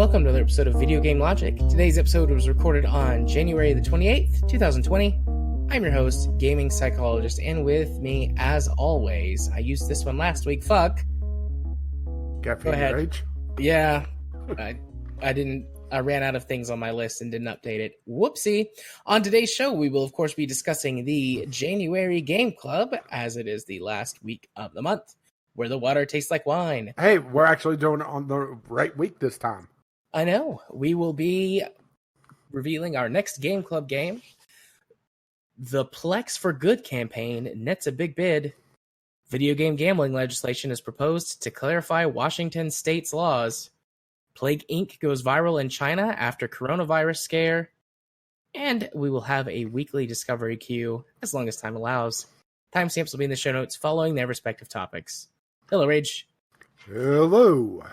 welcome to another episode of Video Game Logic. Today's episode was recorded on January the 28th, 2020. I'm your host, Gaming Psychologist, and with me, as always, I used this one last week, fuck. Go ahead. Rage? Yeah, I ran out of things on my list and didn't update it. Whoopsie. On today's show, we will, of course, be discussing the January Game Club, as it is the last week of the month, where the water tastes like wine. Hey, we're actually doing it on the right week this time. I know. We will be revealing our next Game Club game. The PLEX For Good campaign nets a big bid. Video game gambling legislation is proposed to clarify Washington state's laws. Plague Inc. goes viral in China after coronavirus scare. And we will have a weekly discovery queue, as long as time allows. Timestamps will be in the show notes following their respective topics. Hello, Rage. Hello.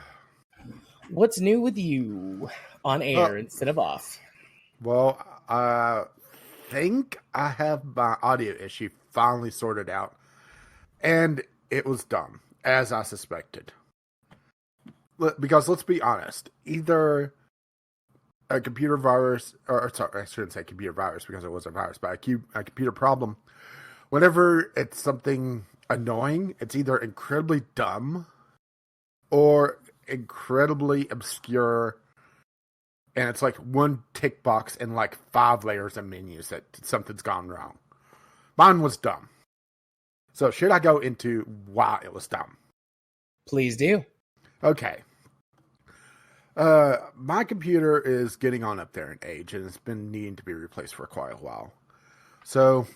What's new with you on air instead of off? Well, I think I have my audio issue finally sorted out. And it was dumb, as I suspected. Because let's be honest, either a computer virus, or sorry, I shouldn't say computer virus because it was a virus, but a computer problem. Whenever it's something annoying, it's either incredibly dumb or incredibly obscure, and it's like one tick box and like 5 layers of menus that something's gone wrong. Mine was dumb. So should I go into why it was dumb? Please do. Okay. My computer is getting on up there in age, and it's been needing to be replaced for quite a while. So,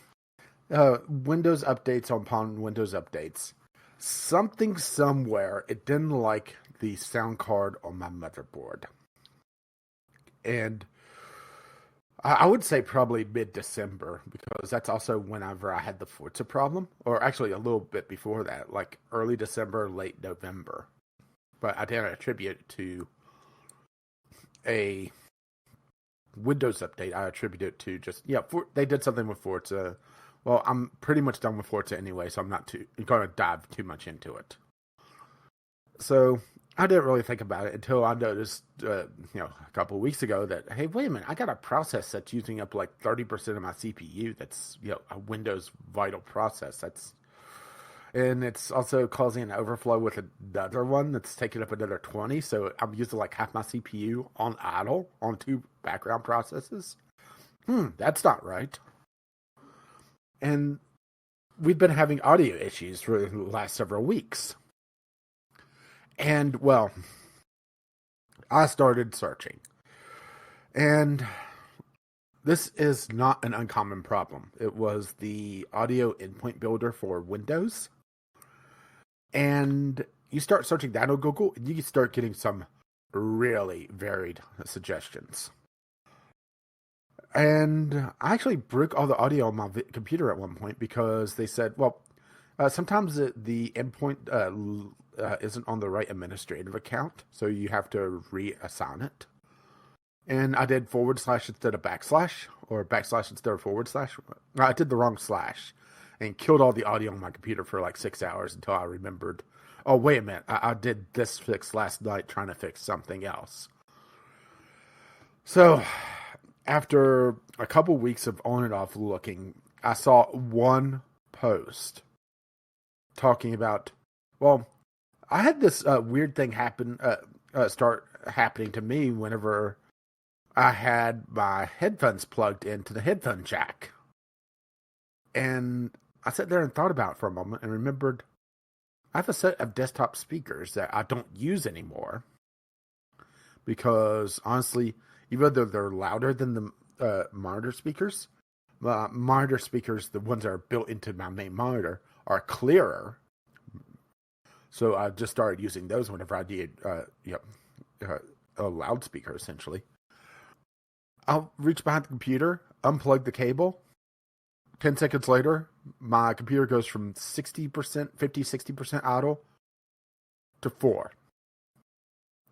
Windows updates upon Windows updates. Something somewhere, it didn't like the sound card on my motherboard. And I would say probably mid-December, because that's also whenever I had the Forza problem, or actually a little bit before that, like early December, late November. But I didn't attribute it to a Windows update. I attribute it to just, they did something with Forza. Well, I'm pretty much done with Forza anyway, so I'm not going to dive too much into it. So I didn't really think about it until I noticed, a couple of weeks ago that, hey, wait a minute, I got a process that's using up like 30% of my CPU. That's, a Windows vital process. And it's also causing an overflow with another one that's taking up another 20. So I'm using like half my CPU on idle on 2 background processes. That's not right. And we've been having audio issues for the last several weeks. And, well, I started searching. And this is not an uncommon problem. It was the audio endpoint builder for Windows. And you start searching that on Google, and you can start getting some really varied suggestions. And I actually broke all the audio on my computer at one point because they said, well, sometimes the endpoint isn't on the right administrative account, so you have to reassign it. And I did / instead of backslash, or backslash instead of /. I did the wrong slash and killed all the audio on my computer for like 6 hours until I remembered, oh, wait a minute, I did this fix last night trying to fix something else. So after a couple weeks of on and off looking, I saw one post talking about, well, I had this weird thing start happening to me whenever I had my headphones plugged into the headphone jack. And I sat there and thought about it for a moment and remembered I have a set of desktop speakers that I don't use anymore. Because, honestly, even though they're louder than the monitor speakers, the ones that are built into my main monitor, are clearer. So I just started using those whenever I did a loudspeaker, essentially. I'll reach behind the computer, unplug the cable. 10 seconds later, my computer goes from 60% idle to 4.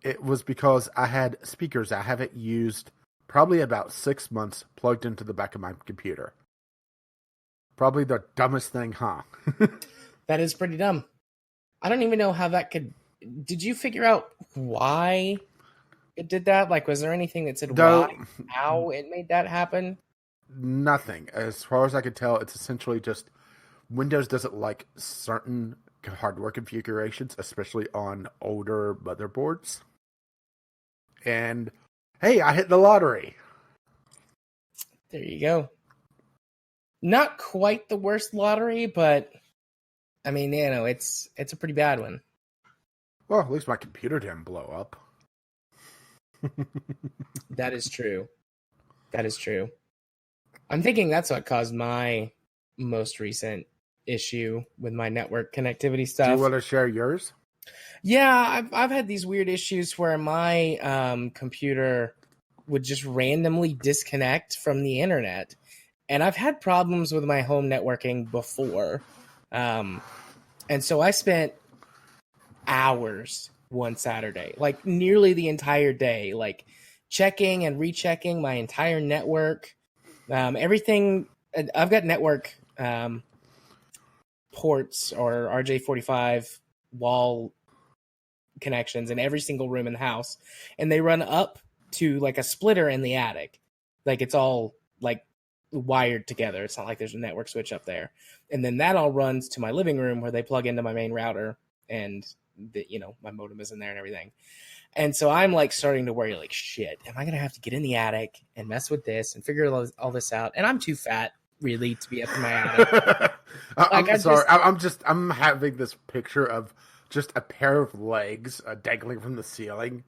It was because I had speakers I haven't used probably about 6 months plugged into the back of my computer. Probably the dumbest thing, huh? That is pretty dumb. I don't even know how that could... Did you figure out why it did that? Like, was there anything that said No, why, how it made that happen? nothing. As far as I could tell, it's essentially just Windows doesn't like certain hardware configurations, especially on older motherboards. And hey, I hit the lottery. There you go. Not quite the worst lottery, but I mean, it's a pretty bad one. Well, at least my computer didn't blow up. That is true. That is true. I'm thinking that's what caused my most recent issue with my network connectivity stuff. Do you want to share yours? Yeah, I've had these weird issues where my computer would just randomly disconnect from the internet. And I've had problems with my home networking before. And so I spent hours one Saturday, like nearly the entire day, like checking and rechecking my entire network. Everything. I've got network ports or RJ45 wall connections in every single room in the house, and they run up to like a splitter in the attic. Like it's all like wired together. It's not like there's a network switch up there. And then that all runs to my living room where they plug into my main router, and my modem is in there and everything. And so I'm like starting to worry, like, shit, am I going to have to get in the attic and mess with this and figure all this out? And I'm too fat really to be up in my attic. I'm sorry. I'm having this picture of just a pair of legs dangling from the ceiling,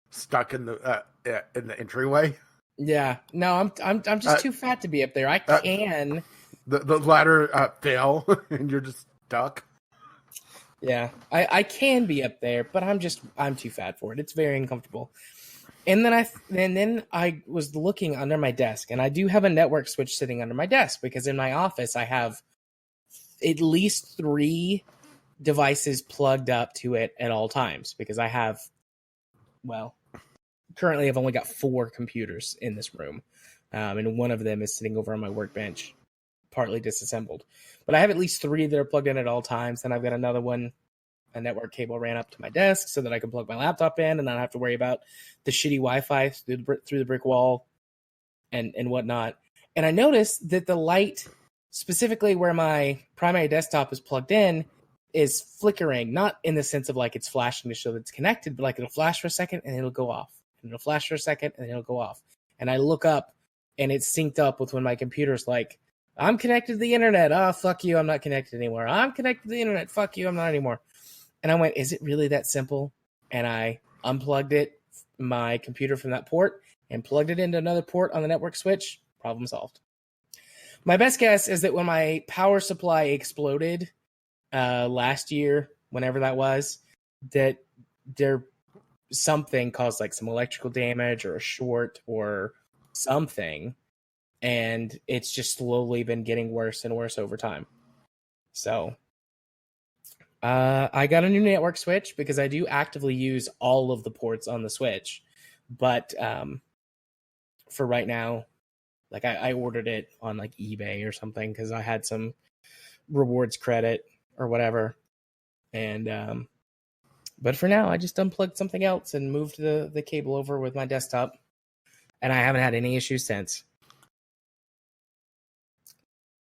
stuck in the entryway. Yeah, no, I'm just too fat to be up there. I can. The ladder fell, and you're just stuck. Yeah, I can be up there, but I'm too fat for it. It's very uncomfortable. And then I was looking under my desk, and I do have a network switch sitting under my desk because in my office I have at least 3 devices plugged up to it at all times because I have, currently I've only got 4 computers in this room, and one of them is sitting over on my workbench, partly disassembled. But I have at least 3 that are plugged in at all times. Then I've got another one, a network cable ran up to my desk so that I can plug my laptop in and not have to worry about the shitty Wi-Fi through the brick wall and whatnot. And I noticed that the light, specifically where my primary desktop is plugged in, is flickering, not in the sense of like it's flashing to show that it's connected, but like it'll flash for a second and it'll go off. And it'll flash for a second and it'll go off. And I look up and it's synced up with when my computer's like, I'm connected to the internet. Oh, fuck you. I'm not connected anymore. I'm connected to the internet. Fuck you. I'm not anymore. And I went, is it really that simple? And I unplugged my computer from that port and plugged it into another port on the network switch. Problem solved. My best guess is that when my power supply exploded last year, whenever that was, that something caused like some electrical damage or a short or something. And it's just slowly been getting worse and worse over time. So I got a new network switch because I do actively use all of the ports on the switch. But for right now, like I ordered it on like eBay or something because I had some rewards credit or whatever. And but for now, I just unplugged something else and moved the cable over with my desktop. And I haven't had any issues since.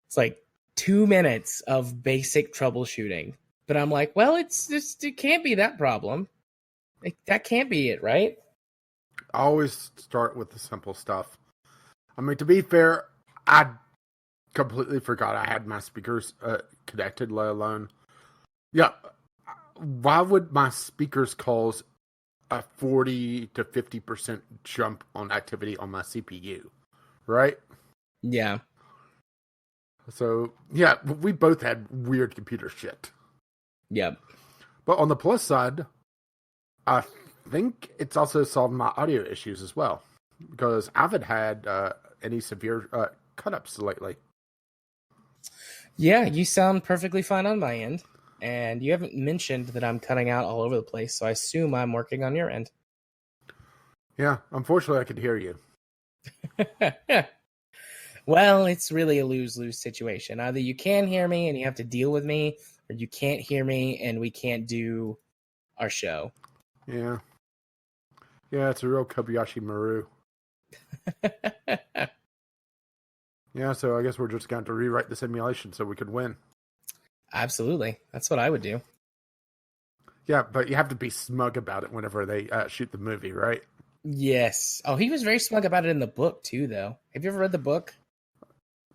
It's like 2 minutes of basic troubleshooting. But I'm like, well, it can't be that problem. That can't be it, right? I always start with the simple stuff. I mean, to be fair, I completely forgot I had my speakers connected, let alone... Yeah, why would my speakers cause a 40 to 50% jump on activity on my CPU, right? Yeah. So, yeah, we both had weird computer shit. Yep. But on the plus side, I think it's also solved my audio issues as well. Because I haven't had any severe cut-ups lately. Yeah, you sound perfectly fine on my end. And you haven't mentioned that I'm cutting out all over the place, so I assume I'm working on your end. Yeah, unfortunately I could hear you. Well, it's really a lose-lose situation. Either you can hear me and you have to deal with me, or you can't hear me and we can't do our show. Yeah. Yeah, it's a real Kobayashi Maru. Yeah, so I guess we're just going to rewrite the simulation so we could win. Absolutely. That's what I would do. Yeah, but you have to be smug about it whenever they shoot the movie, right? Yes. Oh, he was very smug about it in the book, too, though. Have you ever read the book?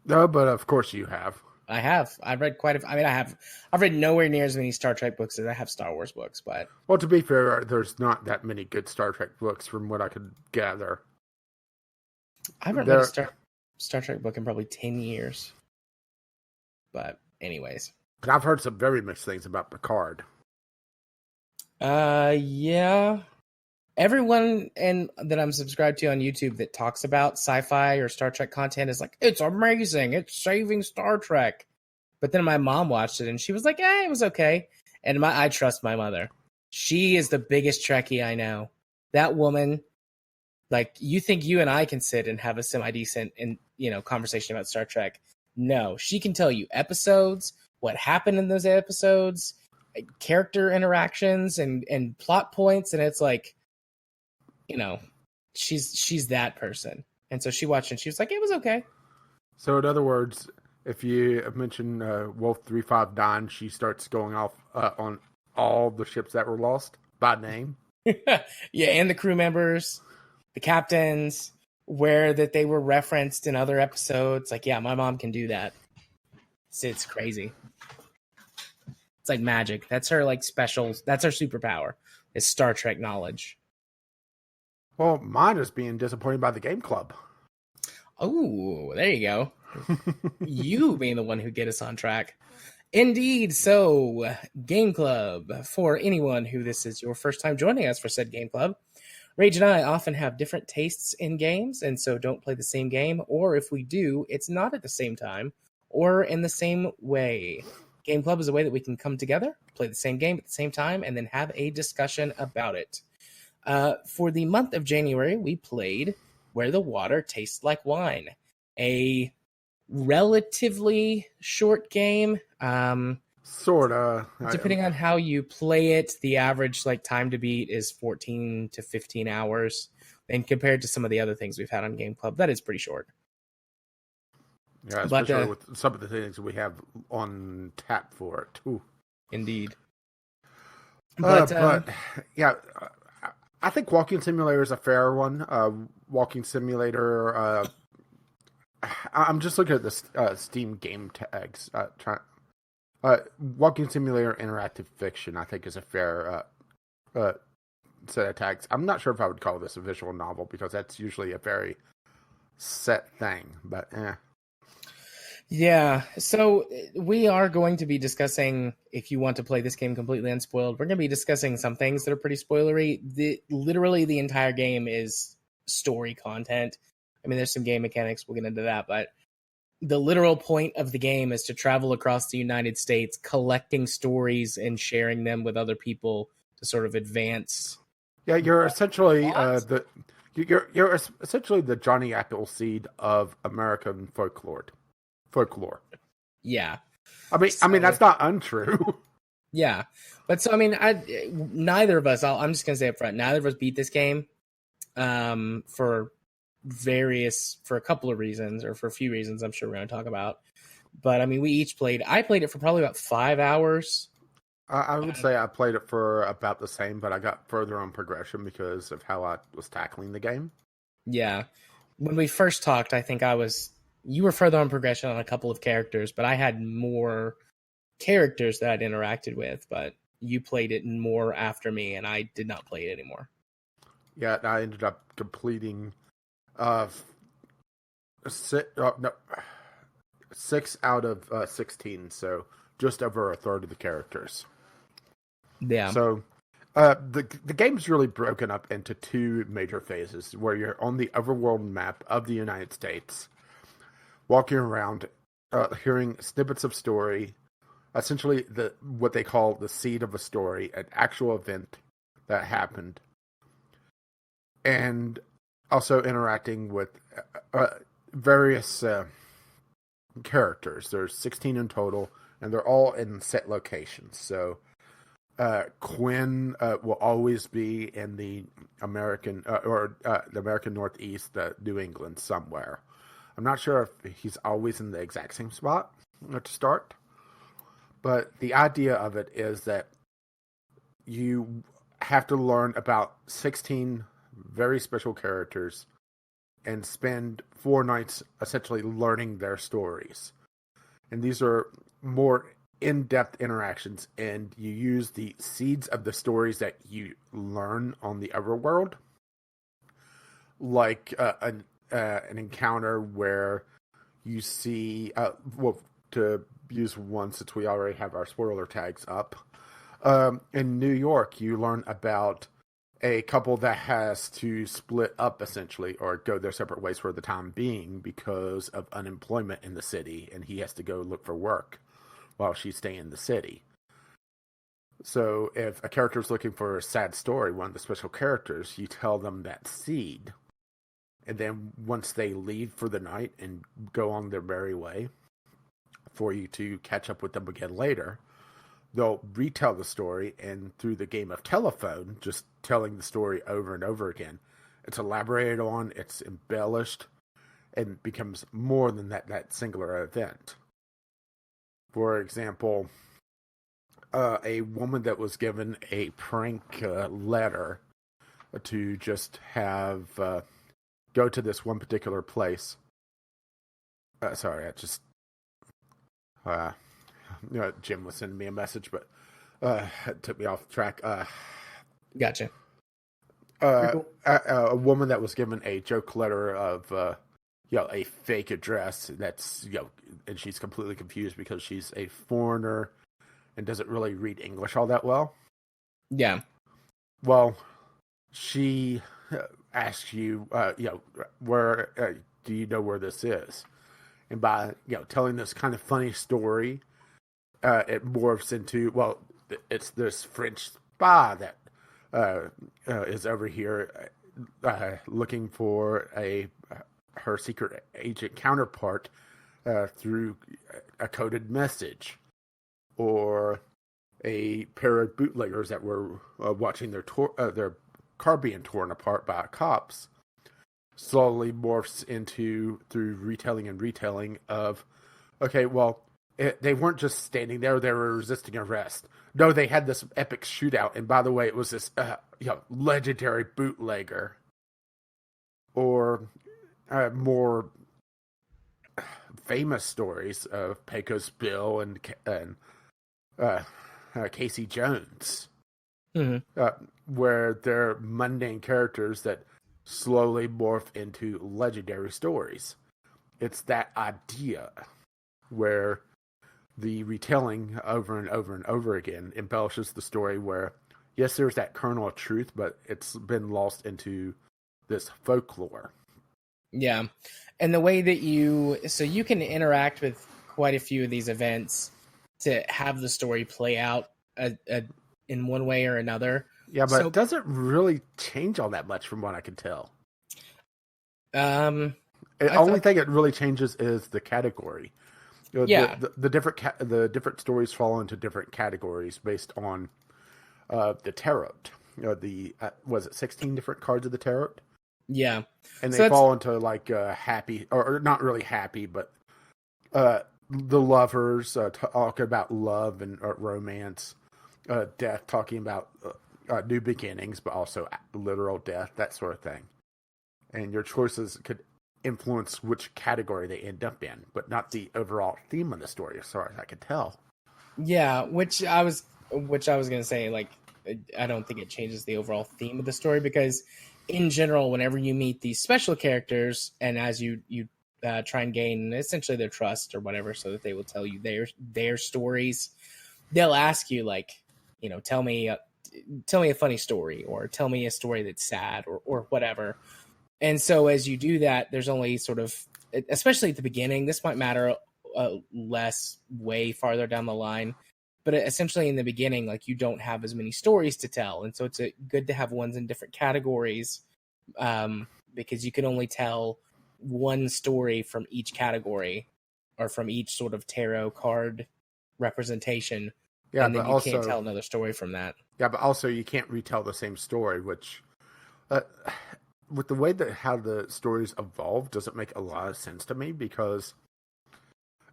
No, but of course you have. I have. I've read quite a... I mean, I've read nowhere near as many Star Trek books as I have Star Wars books, but... Well, to be fair, there's not that many good Star Trek books from what I could gather. I haven't read a Star Trek book in probably 10 years. But anyways. But I've heard some very mixed things about Picard. Yeah. Everyone that I'm subscribed to on YouTube that talks about sci-fi or Star Trek content is like, it's amazing. It's saving Star Trek. But then my mom watched it and she was like, it was okay. And I trust my mother. She is the biggest Trekkie I know. That woman, like, you think you and I can sit and have a semi-decent conversation about Star Trek. No, she can tell you episodes, what happened in those episodes, character interactions and plot points. And it's like, she's that person. And so she watched and she was like, it was okay. So in other words, if you mention Wolf 359, she starts going off on all the ships that were lost by name. Yeah, and the crew members, the captains, where that they were referenced in other episodes. Like, yeah, my mom can do that. It's crazy. It's like magic. That's her special. That's her superpower. Is Star Trek knowledge. Well, mine is being disappointed by the Game Club. Oh, there you go. You being the one who get us on track. Indeed. So, Game Club, for anyone who this is your first time joining us for said Game Club, Rage and I often have different tastes in games, and so don't play the same game, or if we do, it's not at the same time or in the same way. Game Club is a way that we can come together, play the same game at the same time, and then have a discussion about it. For the month of January, we played Where the Water Tastes Like Wine, a relatively short game. Sorta. Depending on how you play it, the average time to beat is 14 to 15 hours. And compared to some of the other things we've had on Game Club, that is pretty short. Yeah, especially with some of the things we have on tap for it, too. Indeed. But yeah, I think Walking Simulator is a fair one. Walking Simulator... I'm just looking at the Steam game tags. Walking Simulator Interactive Fiction, I think, is a fair set of tags. I'm not sure if I would call this a visual novel because that's usually a very set thing, but Yeah, so we are going to be discussing, if you want to play this game completely unspoiled, we're going to be discussing some things that are pretty spoilery. Literally the entire game is story content. I mean, there's some game mechanics, we'll get into that, but the literal point of the game is to travel across the United States, collecting stories and sharing them with other people to sort of advance. Yeah, you're essentially you're essentially the Johnny Appleseed of American folklore. Yeah. I mean that's not untrue. Yeah. But so, I mean, neither of us, I'm just going to say up front, neither of us beat this game for a couple of reasons, or for a few reasons I'm sure we're going to talk about. But I mean, I played it for probably about 5 hours. I would say I played it for about the same, but I got further on progression because of how I was tackling the game. Yeah. When we first talked, I think you were further on progression on a couple of characters, but I had more characters that I'd interacted with, but you played it more after me, and I did not play it anymore. Yeah, I ended up completing 6 out of 16, so just over a third of the characters. Yeah. So the game's really broken up into two major phases, where you're on the overworld map of the United States, walking around, hearing snippets of story, essentially what they call the seed of a story, an actual event that happened, and also interacting with various characters. There's 16 in total, and they're all in set locations. So Quinn will always be in the American the American Northeast, New England somewhere. I'm not sure if he's always in the exact same spot to start, but the idea of it is that you have to learn about 16 very special characters and spend 4 nights essentially learning their stories. And these are more in-depth interactions, and you use the seeds of the stories that you learn on the overworld, like an encounter where you see, to use one since we already have our spoiler tags up, in New York, you learn about a couple that has to split up essentially, or go their separate ways for the time being because of unemployment in the city, and he has to go look for work while she's staying in the city. So if a character is looking for a sad story, one of the special characters, you tell them that seed, and then once they leave for the night and go on their merry way, for you to catch up with them again later, they'll retell the story, and through the game of telephone, just telling the story over and over again, it's elaborated on, it's embellished, and becomes more than that singular event. For example, a woman that was given a prank letter to just have go to this one particular place. Sorry, I just Jim was sending me a message, but it took me off track. Gotcha. A woman that was given a joke letter of a fake address that's and she's completely confused because she's a foreigner and doesn't really read English all that well. Yeah. Well, she asks you, where do you know where this is? And by telling this kind of funny story, it morphs into, it's this French spy that is over here looking for her secret agent counterpart through a coded message, or a pair of bootleggers that were watching their car being torn apart by cops, slowly morphs into, through retelling of, okay, well, they weren't just standing there, they were resisting arrest. No, they had this epic shootout, and by the way, it was this legendary bootlegger. Or more famous stories of Pecos Bill and Casey Jones, where they're mundane characters that slowly morph into legendary stories. It's that idea where the retelling over and over and over again embellishes the story, where, yes, there's that kernel of truth, but it's been lost into this folklore. Yeah. And the way that you can interact with quite a few of these events to have the story play out in one way or another. Yeah, but it doesn't really change all that much from what I can tell. The only thing it really changes is the category. The different stories fall into different categories based on the tarot. Was it 16 different cards of the tarot? Yeah. And they fall into like happy, or not really happy, but the lovers talking about love and romance, death talking about new beginnings, but also literal death, that sort of thing. And your choices could influence which category they end up in, but not the overall theme of the story, as far as I could tell. Yeah, which I was gonna say, like, I don't think it changes the overall theme of the story, because in general, whenever you meet these special characters, and as you try and gain essentially their trust or whatever, so that they will tell you their stories, they'll ask you, like, tell me a funny story, or tell me a story that's sad, or whatever. And so as you do that, there's only sort of, especially at the beginning, this might matter less way farther down the line, but essentially in the beginning, like, you don't have as many stories to tell. And so it's good to have ones in different categories, because you can only tell one story from each category, or from each sort of tarot card representation, Yeah, and then but you can't also tell another story from that. yeah, but also you can't retell the same story, which uh, with the way that how the stories evolve doesn't make a lot of sense to me because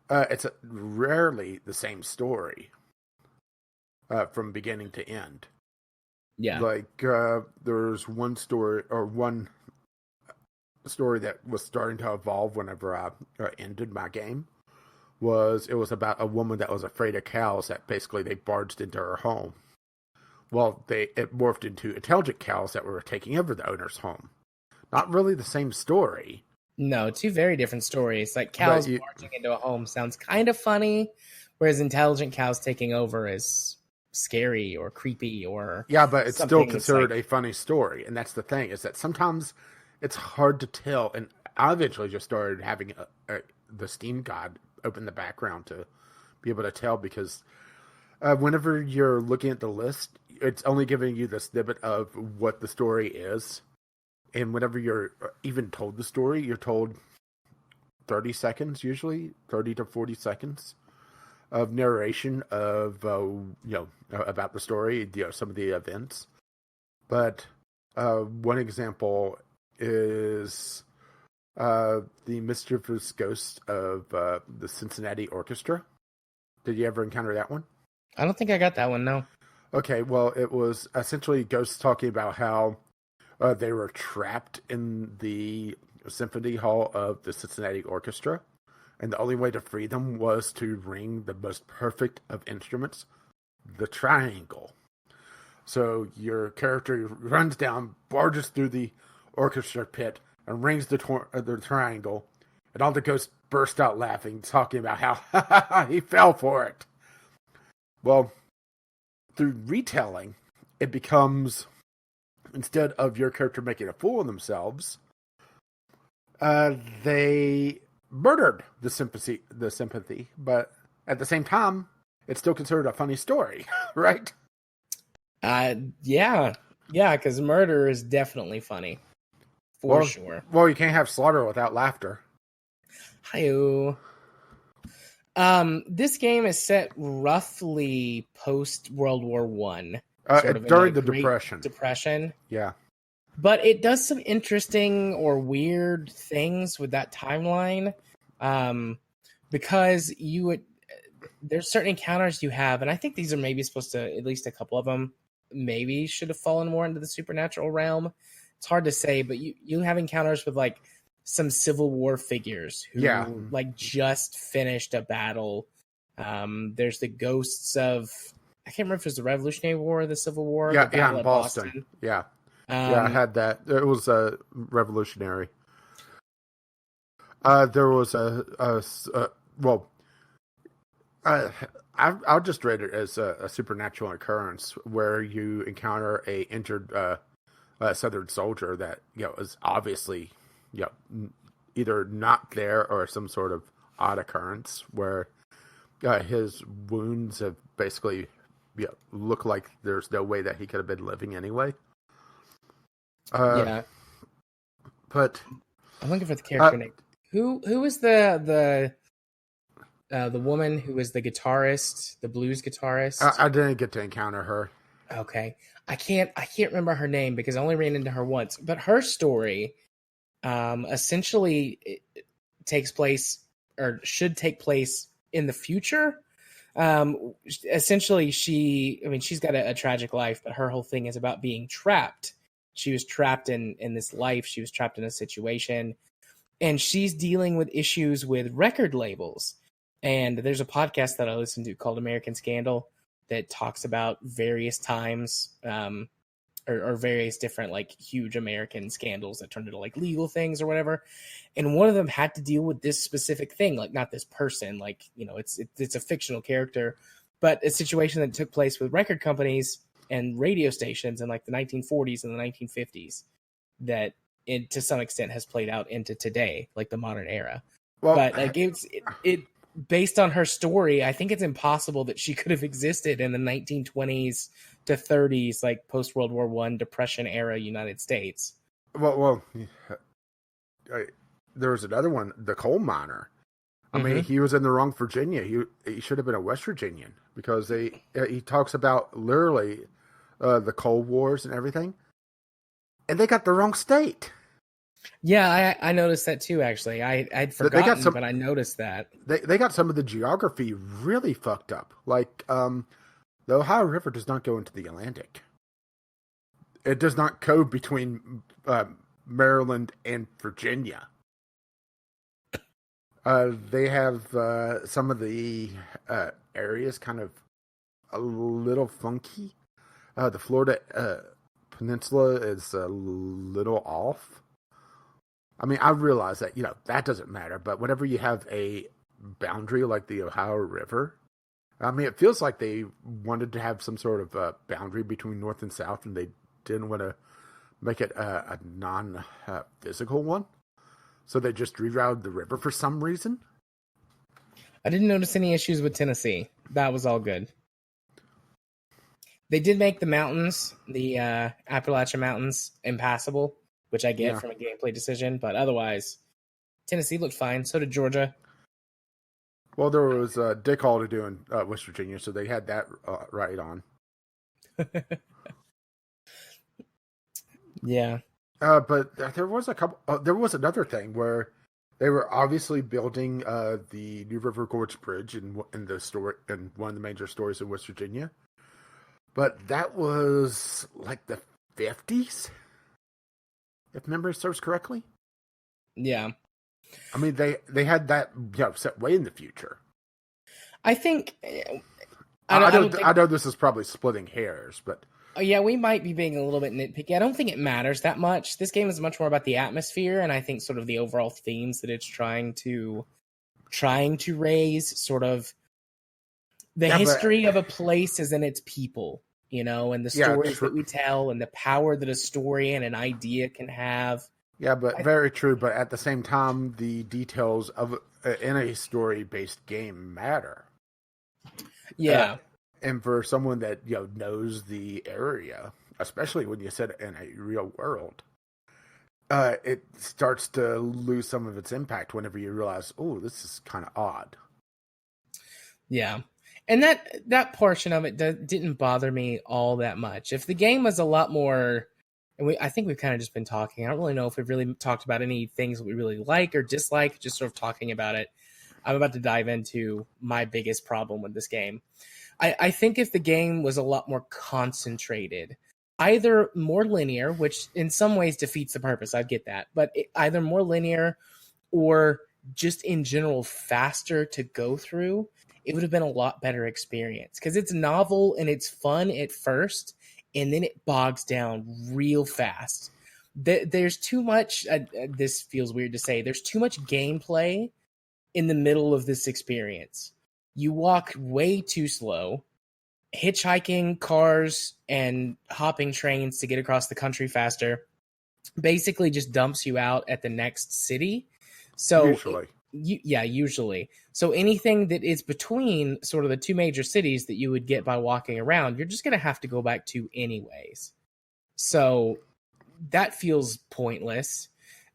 it's rarely the same story from beginning to end. Yeah. Like there's one story that was starting to evolve whenever I ended my game. It was about a woman that was afraid of cows that basically they barged into her home. Well, it morphed into intelligent cows that were taking over the owner's home. Not really the same story. No, two very different stories. Like cows barging into a home sounds kind of funny, whereas intelligent cows taking over is scary or creepy or yeah, but it's still considered a funny story, and that's the thing is that sometimes it's hard to tell. And I eventually just started having the Steam God open the background to be able to tell because whenever you're looking at the list, it's only giving you the snippet of what the story is. And whenever you're even told the story, you're told 30 seconds, usually 30 to 40 seconds of narration of, about the story, some of the events. But one example is the mischievous ghost of the Cincinnati Orchestra. Did you ever encounter that one? I don't think I got that one, no. Okay, well, it was essentially ghosts talking about how they were trapped in the symphony hall of the Cincinnati Orchestra, and the only way to free them was to ring the most perfect of instruments, the triangle. So your character runs down, barges through the orchestra pit, and rings the triangle, and all the ghosts burst out laughing, talking about how he fell for it. Well, through retelling, it becomes, instead of your character making a fool of themselves, they murdered the sympathy, but at the same time, it's still considered a funny story, right? Yeah, because murder is definitely funny, for sure. Well, you can't have slaughter without laughter. Hi-yo. This game is set roughly post World War One, during the Depression. Yeah. But it does some interesting or weird things with that timeline, because there's certain encounters you have, and I think these are maybe supposed to, at least a couple of them, maybe should have fallen more into the supernatural realm. It's hard to say, but you have encounters with like some Civil War figures who like just finished a battle. There's the ghosts of, I can't remember if it was the Revolutionary War or the Civil War. Yeah, in Boston. Yeah. I had that. It was a revolutionary. There was I'll just rate it as a supernatural occurrence where you encounter a injured Southern soldier that is obviously either not there or some sort of odd occurrence where his wounds have basically look like there's no way that he could have been living anyway. But I'm looking for the character name. Who is the woman who is the guitarist, the blues guitarist? I didn't get to encounter her. Okay, I can't remember her name because I only ran into her once. But her story, essentially, takes place or should take place in the future. Essentially, she's got a tragic life, but her whole thing is about being trapped. She was trapped in this life. She was trapped in a situation, and she's dealing with issues with record labels. And there's a podcast that I listen to called American Scandal that talks about various times, or various different like huge American scandals that turned into like legal things or whatever. And one of them had to deal with this specific thing, like not this person, like, it's a fictional character, but a situation that took place with record companies and radio stations in like the 1940s and the 1950s that to some extent has played out into today, like the modern era. Well, but like it based on her story, I think it's impossible that she could have existed in the 1920s to 30s, like post World War I Depression era United States. Well, there was another one, the coal miner. I mean, he was in the wrong Virginia. He should have been a West Virginian because he talks about literally the Cold Wars and everything, and they got the wrong state. Yeah, I noticed that too. Actually, I'd forgotten, but I noticed that they got some of the geography really fucked up. Like the Ohio River does not go into the Atlantic. It does not go between Maryland and Virginia. They have some of the areas kind of a little funky. The Florida Peninsula is a little off. I mean, I realize that, that doesn't matter, but whenever you have a boundary like the Ohio River, I mean, it feels like they wanted to have some sort of boundary between North and South, and they didn't want to make it a non-physical one. So they just rerouted the river for some reason. I didn't notice any issues with Tennessee. That was all good. They did make the mountains, the Appalachian Mountains, impassable, which I get from a gameplay decision. But otherwise, Tennessee looked fine. So did Georgia. Well, there was Dick Hall to do in West Virginia, so they had that right on. Yeah. But there was there was another thing where they were obviously building the New River Gorge Bridge in the story, in one of the major stories in West Virginia. But that was like the 50s, if memory serves correctly. Yeah. I mean, they had that set way in the future. I think I know this is probably splitting hairs, but yeah, we might be being a little bit nitpicky. I don't think it matters that much. This game is much more about the atmosphere, and I think sort of the overall themes that it's trying to raise, sort of the history of a place is in its people, and the stories that we tell, and the power that a story and an idea can have. Yeah, but very true. But at the same time, the details of in a story-based game matter. Yeah. And for someone that knows the area, especially when you set it in a real world, it starts to lose some of its impact whenever you realize, oh, this is kind of odd. Yeah, and that portion of it didn't bother me all that much. If the game was a lot more, and I think we've kind of just been talking. I don't really know if we've really talked about any things that we really like or dislike. Just sort of talking about it. I'm about to dive into my biggest problem with this game. I think if the game was a lot more concentrated, either more linear, which in some ways defeats the purpose, I get that, but either more linear or just in general faster to go through, it would have been a lot better experience. Because it's novel and it's fun at first, and then it bogs down real fast. There's too much, this feels weird to say, there's too much gameplay in the middle of this experience. You walk way too slow, hitchhiking cars and hopping trains to get across the country faster basically just dumps you out at the next city. So usually. Usually. So anything that is between sort of the two major cities that you would get by walking around, you're just going to have to go back to anyways. So that feels pointless.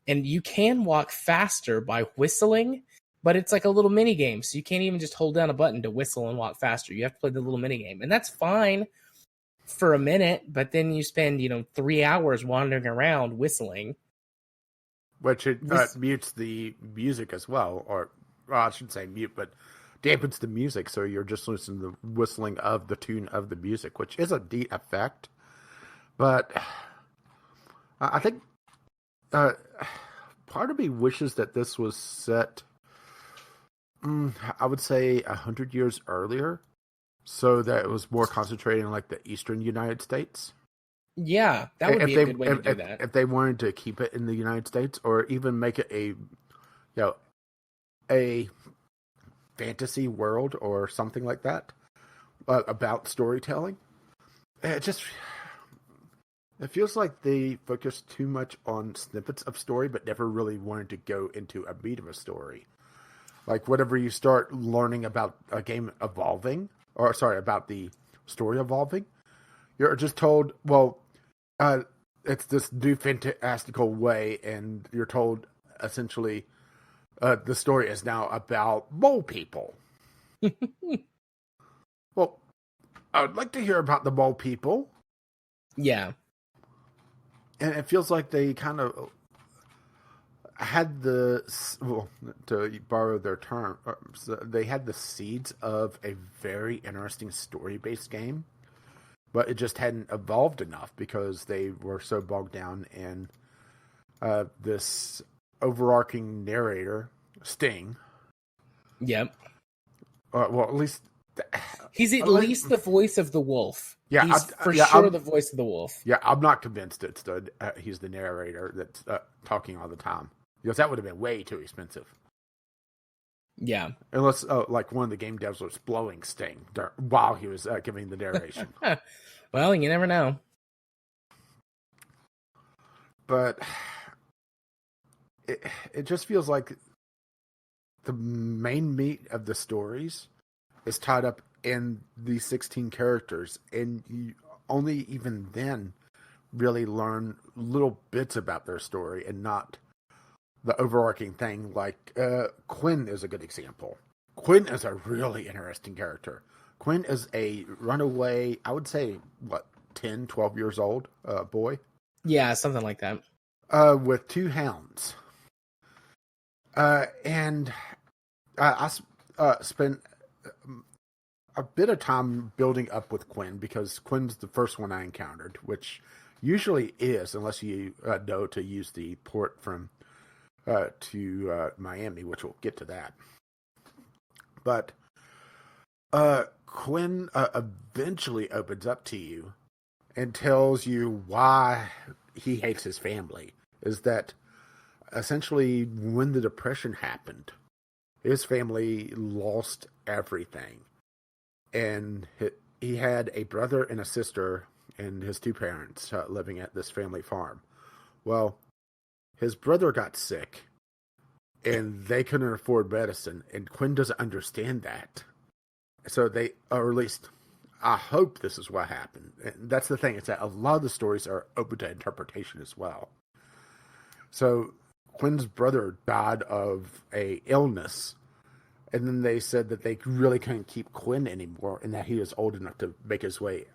And you can walk faster by whistling, but it's like a little mini game, so you can't even just hold down a button to whistle and walk faster. You have to play the little mini game, and that's fine for a minute. But then you spend 3 hours wandering around whistling, which it mutes the music as well, or I shouldn't say mute, but dampens the music, so you're just listening to the whistling of the tune of the music, which is a neat effect. But I think part of me wishes that this was set, I would say 100 years earlier, so that it was more concentrated in like the eastern United States. Yeah, that would be a good way to do that. If they wanted to keep it in the United States, or even make it a fantasy world or something like that about storytelling, it feels like they focused too much on snippets of story, but never really wanted to go into a meat of a story. Like, whenever you start learning about a game evolving, about the story evolving, you're just told, well, it's this new fantastical way, and you're told, essentially, the story is now about mole people. Well, I would like to hear about the mole people. Yeah. And it feels like they kind of had well, to borrow their term, they had the seeds of a very interesting story-based game, but it just hadn't evolved enough because they were so bogged down in this overarching narrator, Sting. Yep. Well, at least he's at least the voice of the wolf. Yeah, he's for sure the voice of the wolf. Yeah, I'm not convinced it's he's the narrator that's talking all the time, because that would have been way too expensive. Yeah, unless like one of the game devs was blowing Sting while he was giving the narration. Well, you never know. But it just feels like the main meat of the stories is tied up in these 16 characters, and you only even then really learn little bits about their story and not the overarching thing. Like Quinn is a good example. Quinn is a really interesting character. Quinn is a runaway, I would say, 10, 12 years old boy? Yeah, something like that. With 2 hounds. And I spent a bit of time building up with Quinn, because Quinn's the first one I encountered, which usually is, unless you know to use the port from to Miami, which we'll get to that. But Quinn eventually opens up to you and tells you why he hates his family. Is that essentially when the Depression happened, his family lost everything. And he had a brother and a sister and his 2 parents living at this family farm. Well, his brother got sick and they couldn't afford medicine, and Quinn doesn't understand that. So they, or at least I hope this is what happened. And that's the thing, is that a lot of the stories are open to interpretation as well. So Quinn's brother died of a illness, and then they said that they really couldn't keep Quinn anymore, and that he was old enough to make his way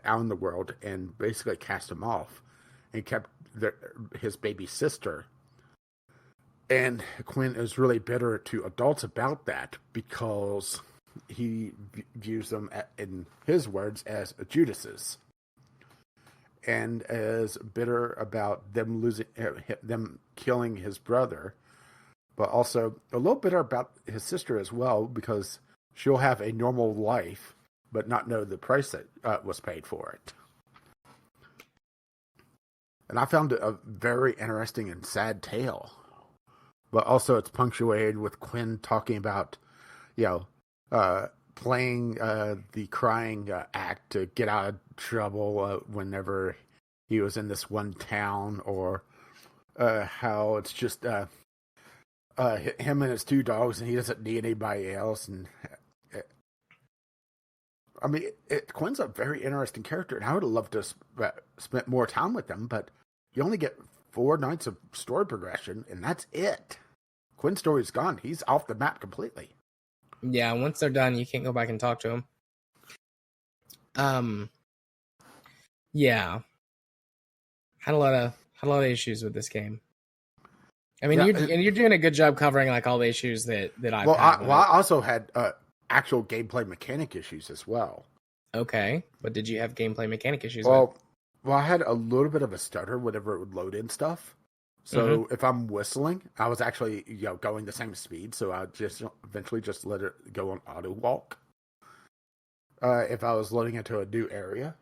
out in the world, and basically cast him off and kept his baby sister. And Quinn is really bitter to adults about that, because he views them, in his words, as Judases, and is bitter about them killing his brother, but also a little bitter about his sister as well, because she'll have a normal life but not know the price that was paid for it. And I found it a very interesting and sad tale. But also it's punctuated with Quinn talking about, playing the crying act to get out of trouble whenever he was in this one town, or how it's just him and his 2 dogs, and he doesn't need anybody else. And Quinn's a very interesting character, and I would have loved to spend more time with him, but you only get 4 nights of story progression, and that's it. Quinn's story's gone. He's off the map completely. Yeah, once they're done, you can't go back and talk to him. Yeah, had a lot of issues with this game. I mean, you're doing a good job covering like all the issues that I've had. I also had actual gameplay mechanic issues as well. Okay, but did you have gameplay mechanic issues? Well, I had a little bit of a stutter whenever it would load in stuff. So if I'm whistling, I was actually going the same speed, so I just eventually just let it go on auto walk. If I was loading into a new area,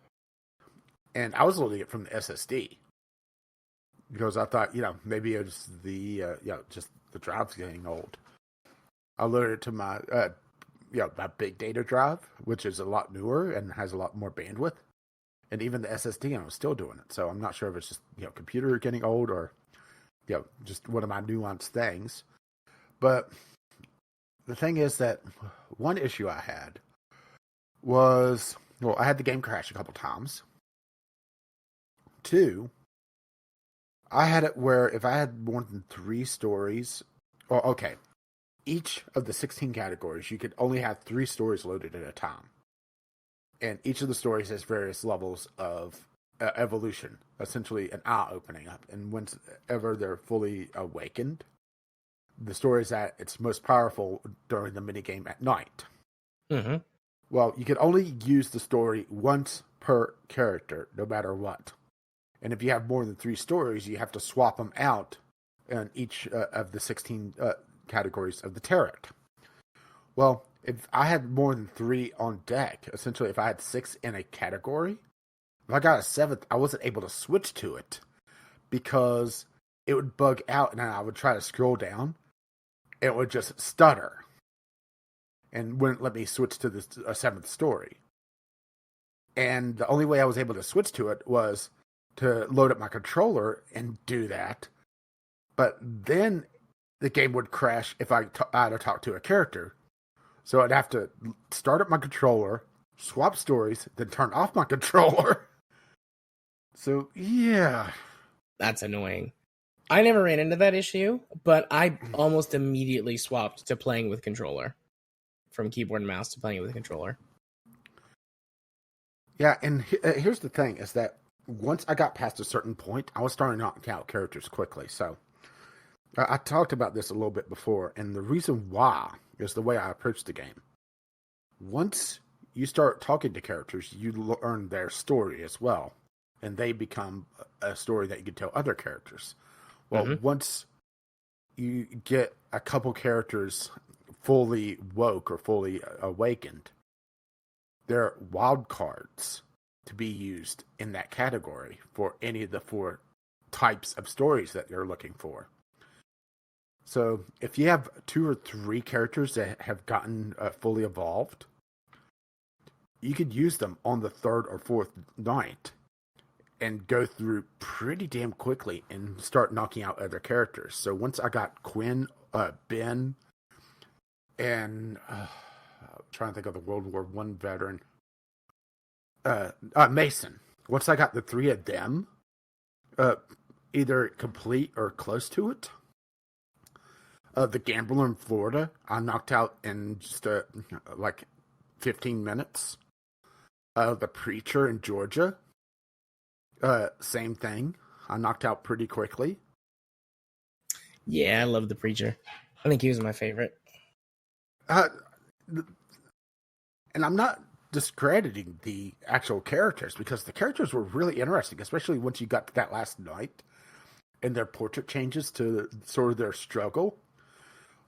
and I was loading it from the SSD, because I thought maybe it was the just the drive's getting old. I loaded it to my my big data drive, which is a lot newer and has a lot more bandwidth, and even the SSD, and I was still doing it. So I'm not sure if it's just computer getting old, or just one of my nuanced things. But the thing is that one issue I had was, I had the game crash a couple times. 2, I had it where if I had more than 3 stories, okay, each of the 16 categories, you could only have 3 stories loaded at a time. And each of the stories has various levels of evolution, essentially an eye opening up. And whenever they're fully awakened, the story is at its most powerful during the minigame at night. Mm-hmm. Well, you can only use the story once per character, no matter what. And if you have more than 3 stories, you have to swap them out in each of the 16 categories of the tarot. Well, if I had more than 3 on deck, essentially if I had 6 in a category, if I got a 7th, I wasn't able to switch to it because it would bug out and I would try to scroll down. It would just stutter and wouldn't let me switch to the 7th story. And the only way I was able to switch to it was to load up my controller and do that. But then the game would crash if I had to talk to a character. So I'd have to start up my controller, swap stories, then turn off my controller. So, yeah. That's annoying. I never ran into that issue, but I almost immediately swapped to playing with controller. From keyboard and mouse to playing with controller. Yeah, and here's the thing, is that once I got past a certain point, I was starting to knock out characters quickly. So, I talked about this a little bit before, and the reason why is the way I approach the game. Once you start talking to characters, you learn their story as well, and they become a story that you can tell other characters. Well, once you get a couple characters fully woke or fully awakened, they're wild cards to be used in that category for any of the 4 types of stories that you're looking for. So if you have 2 or 3 characters that have gotten fully evolved, you could use them on the 3rd or 4th night and go through pretty damn quickly and start knocking out other characters. So once I got Quinn, Ben, and I'm trying to think of the World War I veteran, Mason. Once I got the 3 of them, either complete or close to it, the Gambler in Florida, I knocked out in just like 15 minutes. The Preacher in Georgia, same thing. I knocked out pretty quickly. Yeah, I love the Preacher. I think he was my favorite. And I'm not discrediting the actual characters because the characters were really interesting, especially once you got to that last night and their portrait changes to sort of their struggle.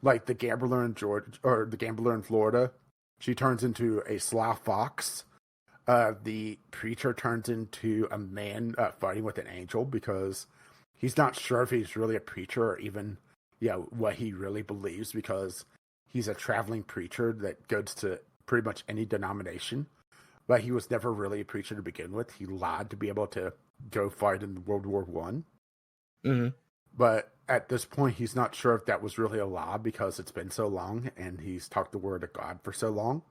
Like the Gambler in Georgia, or the Gambler in Florida, she turns into a sly fox. The Preacher turns into a man fighting with an angel because he's not sure if he's really a preacher or even, what he really believes, because he's a traveling preacher that goes to pretty much any denomination. But he was never really a preacher to begin with. He lied to be able to go fight in World War I. Mm-hmm. But at this point, he's not sure if that was really a lie because it's been so long and he's talked the word of God for so long.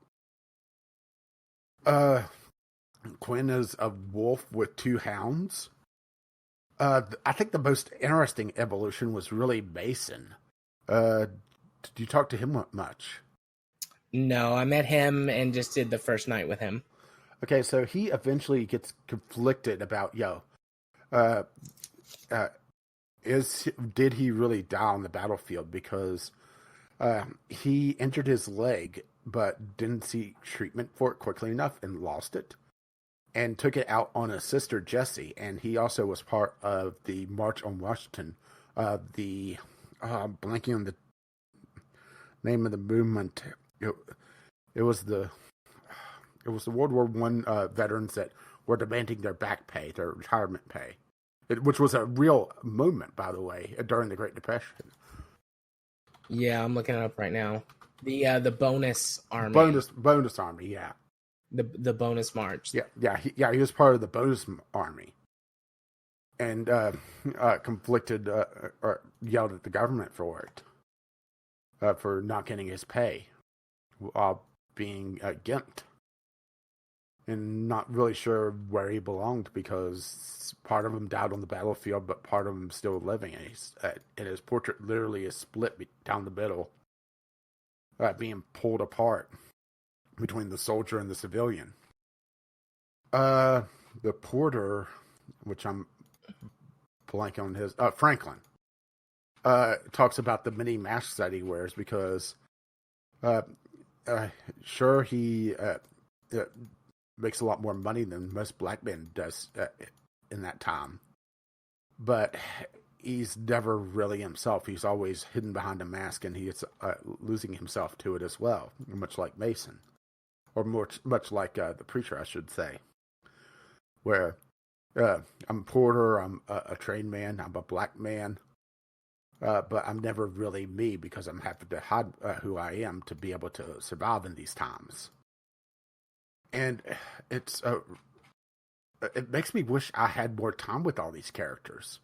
Quinn is a wolf with 2 hounds. I think the most interesting evolution was really Mason. Did you talk to him much? No, I met him and just did the first night with him. Okay, so he eventually gets conflicted about, did he really die on the battlefield? Because he injured his leg, but didn't see treatment for it quickly enough and lost it, and took it out on his sister Jessie. And he also was part of the March on Washington. Blanking on the name of the movement. It was the World War I veterans that were demanding their back pay, their retirement pay, which was a real movement, by the way, during the Great Depression. Yeah, I'm looking it up right now. The bonus army. Bonus army, yeah. The bonus march. He was part of the bonus army, and conflicted or yelled at the government for it, for not getting his pay while being gimped, and not really sure where he belonged because part of him died on the battlefield, but part of him still living, and his portrait literally is split down the middle. being pulled apart between the soldier and the civilian. The porter, which I'm blanking on his, Franklin, talks about the many masks that he wears because, sure, he makes a lot more money than most black men does in that time, but he's never really himself. He's always hidden behind a mask, and he is losing himself to it as well, much like Mason, or much like the preacher, I should say, where I'm a porter, I'm a trained man, I'm a black man, but I'm never really me because I'm having to hide who I am to be able to survive in these times. And it makes me wish I had more time with all these characters.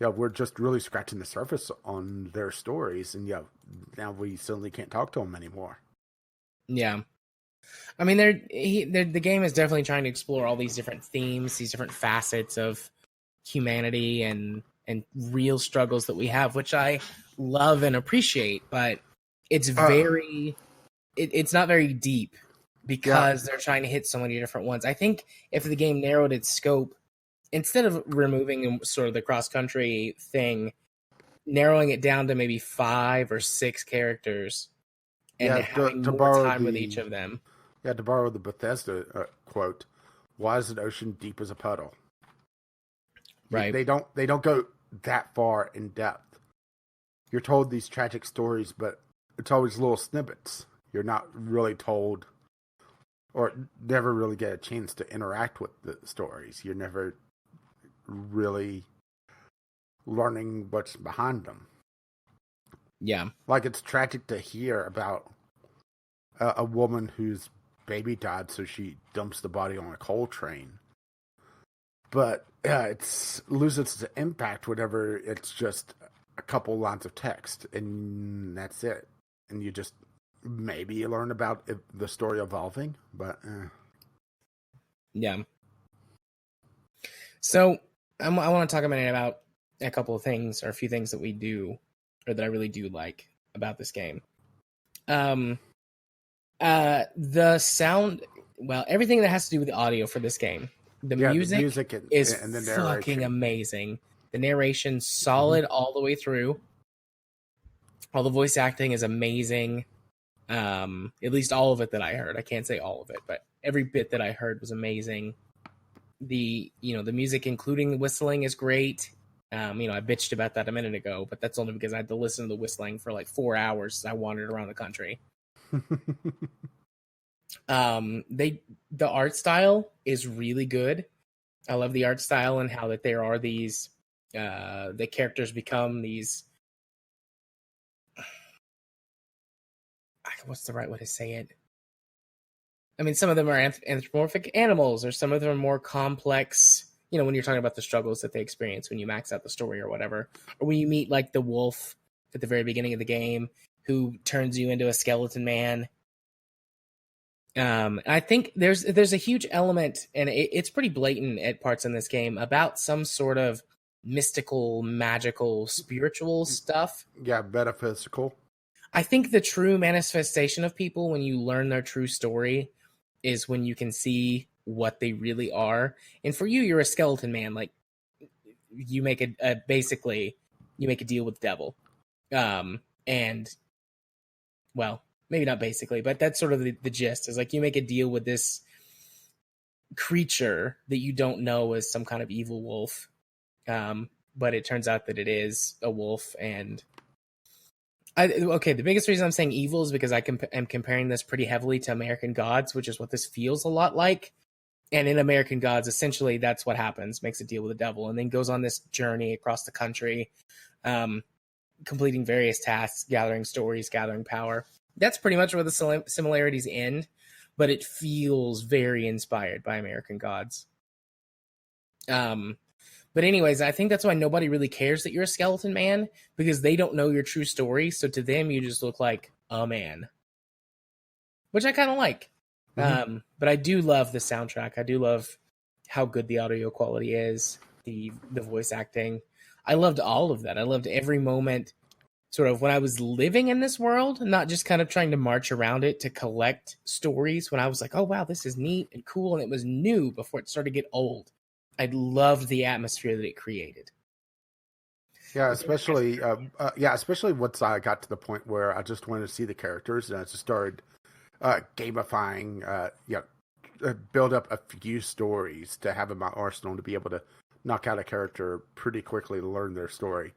Yeah, we're just really scratching the surface on their stories, and now we suddenly can't talk to them anymore. Yeah, I mean, the game is definitely trying to explore all these different themes, these different facets of humanity and real struggles that we have, which I love and appreciate. But it's it's not very deep because they're trying to hit so many different ones. I think if the game narrowed its scope, instead of removing sort of the cross-country thing, narrowing it down to maybe 5 or 6 characters and having more time with each of them. Yeah, to borrow the Bethesda quote, "Why is an ocean deep as a puddle?" Right. They don't go that far in depth. You're told these tragic stories, but it's always little snippets. You're not really told, or never really get a chance to interact with the stories. You're never really learning what's behind them. Yeah. Like, it's tragic to hear about a woman whose baby died, so she dumps the body on a coal train. But it loses its impact whenever it's just a couple lines of text, and that's it. And you just maybe learn about the story evolving, but yeah. So I want to talk a minute about a couple of things, or a few things that we do, or that I really do like about this game. The sound, well, everything that has to do with the audio for this game. The music is and the fucking amazing. The narration solid all the way through. All the voice acting is amazing. At least all of it that I heard. I can't say all of it, but every bit that I heard was amazing. The music, including the whistling, is great. I bitched about that a minute ago, but that's only because I had to listen to the whistling for like 4 hours as I wandered around the country. The art style is really good. I love the art style and how that there are these the characters become these, what's the right way to say it? I mean, some of them are anthropomorphic animals, or some of them are more complex, when you're talking about the struggles that they experience when you max out the story or whatever, or when you meet like the wolf at the very beginning of the game who turns you into a skeleton man. I think there's a huge element, and it's pretty blatant at parts in this game, about some sort of mystical, magical, spiritual stuff. Yeah, metaphysical. I think the true manifestation of people, when you learn their true story, is when you can see what they really are. And for you, you're a skeleton man. Like, you make basically you make a deal with the devil. And, well, maybe not basically, but that's sort of the gist, is like you make a deal with this creature that you don't know is some kind of evil wolf. But it turns out that it is a wolf. And the biggest reason I'm saying evil is because I am comparing this pretty heavily to American Gods, which is what this feels a lot like. And in American Gods, essentially that's what happens, makes a deal with the devil, and then goes on this journey across the country, completing various tasks, gathering stories, gathering power. That's pretty much where the similarities end, but it feels very inspired by American Gods. But anyways, I think that's why nobody really cares that you're a skeleton man, because they don't know your true story. So to them, you just look like a man, which I kind of like. But I do love the soundtrack. I do love how good the audio quality is, the voice acting. I loved all of that. I loved every moment sort of when I was living in this world, not just kind of trying to march around it to collect stories. When I was like, oh wow, this is neat and cool, and it was new before it started to get old. I loved the atmosphere that it created. Yeah, especially once I got to the point where I just wanted to see the characters, and I just started gamifying, build up a few stories to have in my arsenal to be able to knock out a character pretty quickly to learn their story.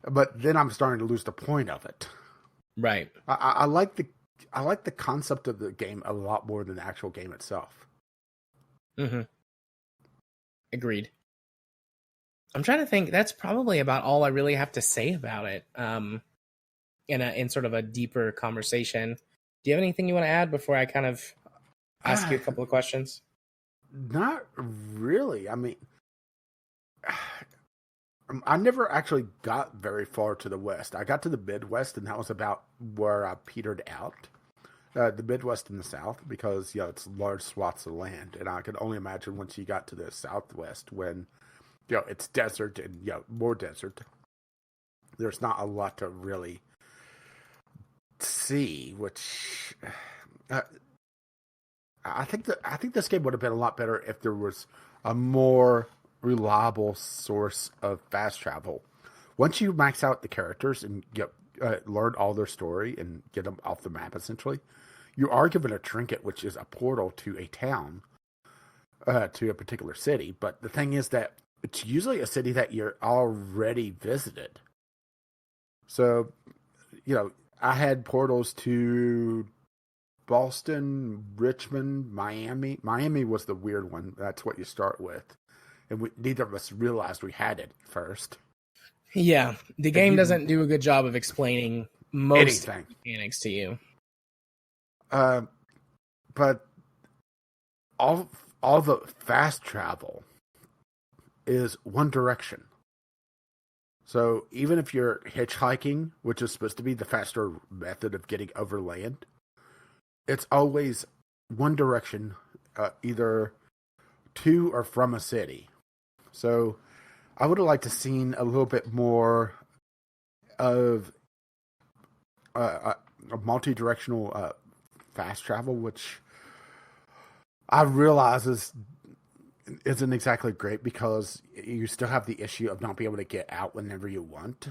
But then I'm starting to lose the point of it. Right. I like the concept of the game a lot more than the actual game itself. Mm-hmm. Agreed. I'm trying to think. That's probably about all I really have to say about it. In sort of a deeper conversation. Do you have anything you want to add before I kind of ask you a couple of questions? Not really. I mean, I never actually got very far to the west. I got to the Midwest, and that was about where I petered out. The Midwest and the South, because it's large swaths of land, and I could only imagine once you got to the Southwest when it's desert and more desert. There's not a lot to really see, which I think this game would have been a lot better if there was a more reliable source of fast travel. Once you max out the characters and learn all their story and get them off the map, essentially, you are given a trinket, which is a portal to a town, to a particular city. But the thing is that it's usually a city that you're already visited. So, I had portals to Boston, Richmond, Miami. Miami was the weird one. That's what you start with. And neither of us realized we had it first. Yeah, the game doesn't do a good job of explaining most mechanics to you. But all the fast travel is one direction. So even if you're hitchhiking, which is supposed to be the faster method of getting over land, it's always one direction, either to or from a city. So I would have liked to seen a little bit more of a multi-directional fast travel, which I realize isn't exactly great because you still have the issue of not being able to get out whenever you want,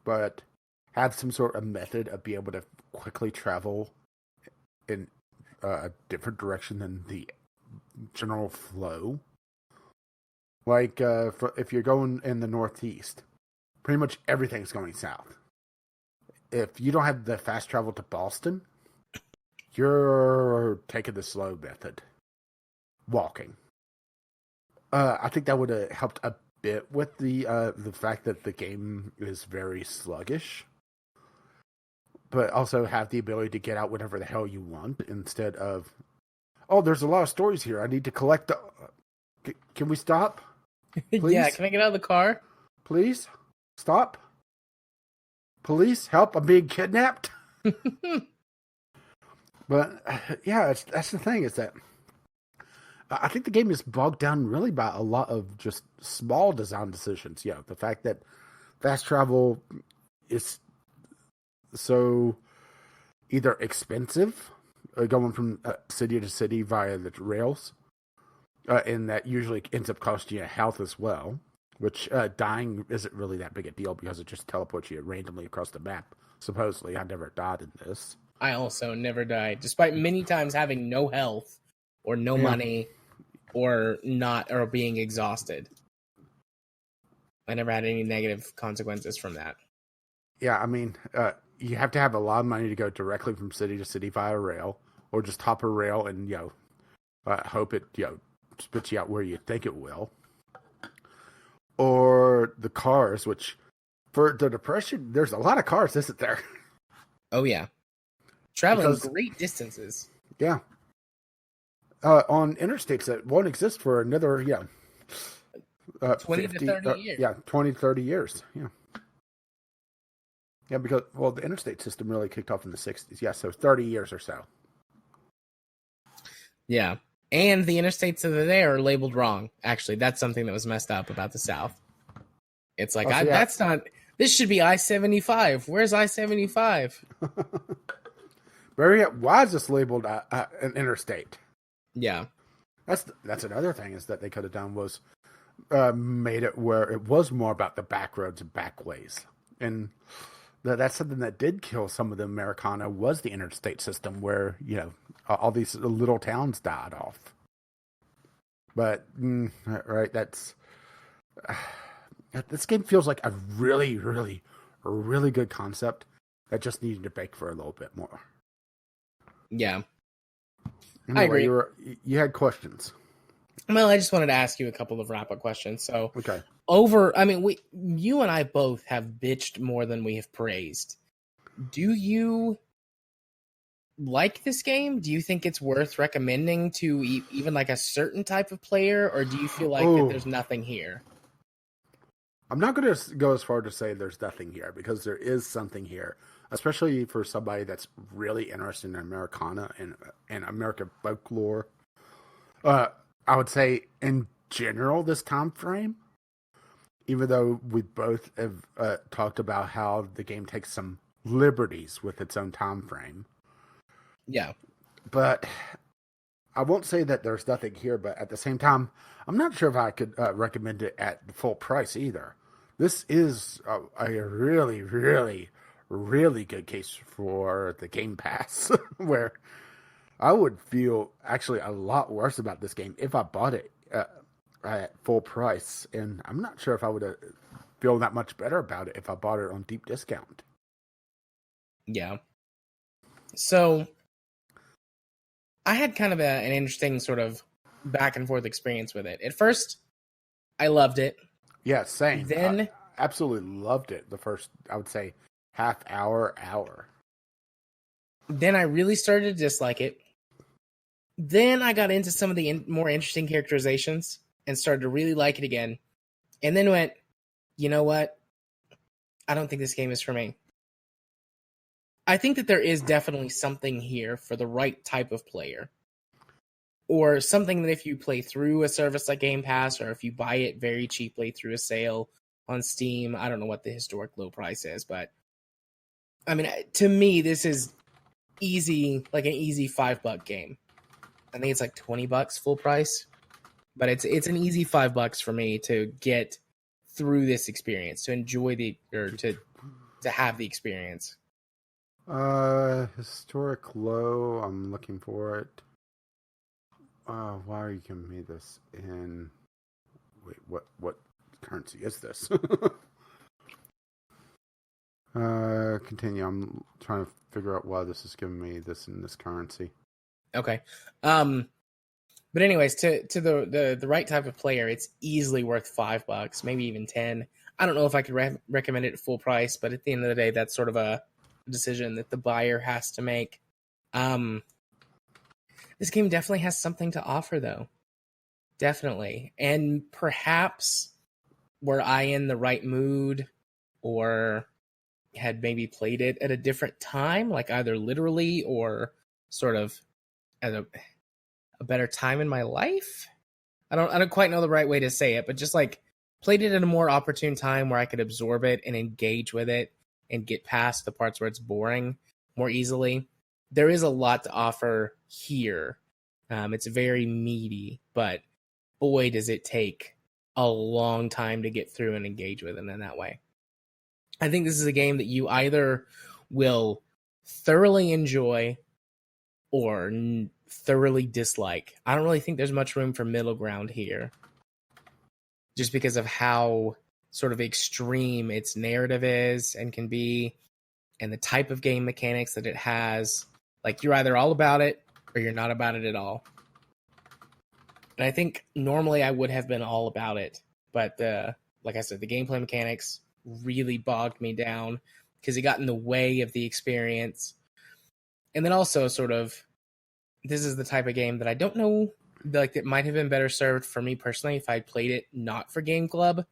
but have some sort of method of being able to quickly travel in a different direction than the general flow. Like, if you're going in the Northeast, pretty much everything's going south. If you don't have the fast travel to Boston, you're taking the slow method, walking. I think that would have helped a bit with the fact that the game is very sluggish, but also have the ability to get out whenever the hell you want instead of, oh, there's a lot of stories here. I need to collect. Can we stop? Please? Yeah, can I get out of the car? Please stop. Police, help! I'm being kidnapped. But yeah, that's the thing, is that I think the game is bogged down really by a lot of just small design decisions. The fact that fast travel is so either expensive, going from city to city via the rails, and that usually ends up costing you health as well, which dying isn't really that big a deal because it just teleports you randomly across the map. Supposedly, I never died in this. I also never died, despite many times having no health or no money or being exhausted. I never had any negative consequences from that. Yeah, I mean, you have to have a lot of money to go directly from city to city via rail, or just hop a rail and hope it spits you out where you think it will. Or the cars, which for the Depression, there's a lot of cars, isn't there? Oh yeah, traveling great distances. Yeah. On interstates that won't exist for another 20 to 30 years. 20 to 30 years. Yeah, because the interstate system really kicked off in the 60s. Yeah, so 30 years or so. Yeah. And the interstates that are there are labeled wrong. Actually, that's something that was messed up about the South. It's like, that's not... This should be I-75. Where's I-75? Why is this labeled an interstate? Yeah. That's another thing is that they could have done was made it where it was more about the back roads and back ways. And that's something that did kill some of the Americana was the interstate system where, all these little towns died off. But, right, this game feels like a really, really, really good concept that just needed to bake for a little bit more. Yeah. Anyway, I agree. You had questions. Well, I just wanted to ask you a couple of wrap-up questions. So, okay. You and I both have bitched more than we have praised. Do you like this game? Do you think it's worth recommending to even like a certain type of player, or do you feel like that there's nothing here? I'm not going to go as far to say there's nothing here, because there is something here, especially for somebody that's really interested in Americana and American folklore. I would say in general, this time frame, even though we both have talked about how the game takes some liberties with its own time frame. Yeah. But I won't say that there's nothing here, but at the same time, I'm not sure if I could recommend it at the full price either. This is a really, really, really good case for the Game Pass, where I would feel actually a lot worse about this game if I bought it at full price. And I'm not sure if I would feel that much better about it if I bought it on deep discount. Yeah. So I had kind of an interesting sort of back and forth experience with it. At first, I loved it. Yeah, same. Then I absolutely loved it. The first, I would say, half hour. Then I really started to dislike it. Then I got into some of the more interesting characterizations and started to really like it again. And then went, you know what? I don't think this game is for me. I think that there is definitely something here for the right type of player. Or something that if you play through a service like Game Pass, or if you buy it very cheaply through a sale on Steam, I don't know what the historic low price is, but I mean, to me, this is easy, like an easy $5 game. I think it's like $20 full price, but it's an easy $5 for me to get through this experience, to enjoy to have the experience. Historic low. I'm looking for it. Why are you giving me this in? Wait, what currency is this? Continue. I'm trying to figure out why this is giving me this in this currency. Okay. But anyways, to the right type of player, it's easily worth $5, maybe even 10. I don't know if I could recommend it at full price, but at the end of the day, that's sort of a decision that the buyer has to make. This game definitely has something to offer, though. Definitely. And perhaps were I in the right mood or had maybe played it at a different time, like either literally or sort of at a better time in my life. I don't quite know the right way to say it, but just like played it at a more opportune time where I could absorb it and engage with it and get past the parts where it's boring more easily. There is a lot to offer here. It's very meaty, but boy, does it take a long time to get through and engage with it in that way. I think this is a game that you either will thoroughly enjoy or thoroughly dislike. I don't really think there's much room for middle ground here, just because of how sort of extreme its narrative is and can be, and the type of game mechanics that it has. Like, you're either all about it or you're not about it at all. And I think normally I would have been all about it, but like I said, the gameplay mechanics really bogged me down because it got in the way of the experience. And then also sort of, this is the type of game that I don't know, like, it might have been better served for me personally if I played it not for Gameclub.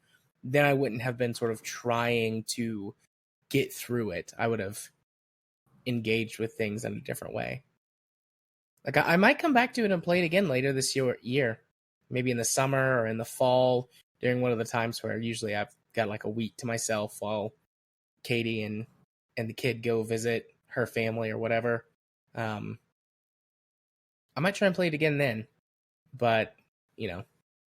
Then I wouldn't have been sort of trying to get through it. I would have engaged with things in a different way. Like, I might come back to it and play it again later this year, maybe in the summer or in the fall, during one of the times where usually I've got like a week to myself while Katie and the kid go visit her family or whatever. I might try and play it again then, but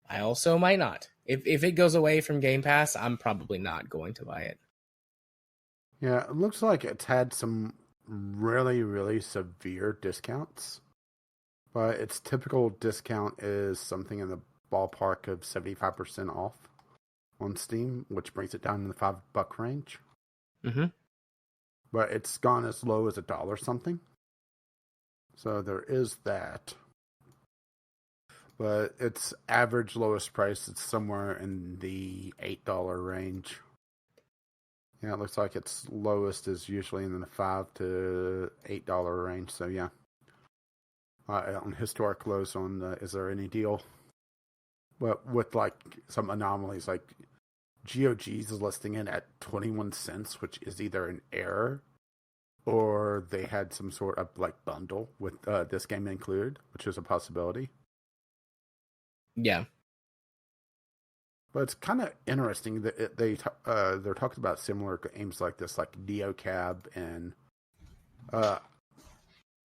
I also might not. If it goes away from Game Pass, I'm probably not going to buy it. Yeah, it looks like it's had some really, really severe discounts. But its typical discount is something in the ballpark of 75% off on Steam, which brings it down in the $5 range. Mm-hmm. But it's gone as low as $1 something. So there is that. But its average lowest price is somewhere in the $8 range. Yeah, it looks like its lowest is usually in the $5 to $8 range. So yeah, on historic lows on Is There Any Deal? But with like some anomalies, like GOG's is listing it at 21 cents, which is either an error or they had some sort of like bundle with this game included, which is a possibility. Yeah. But it's kind of interesting that they're talking about similar games like this, like Neocab and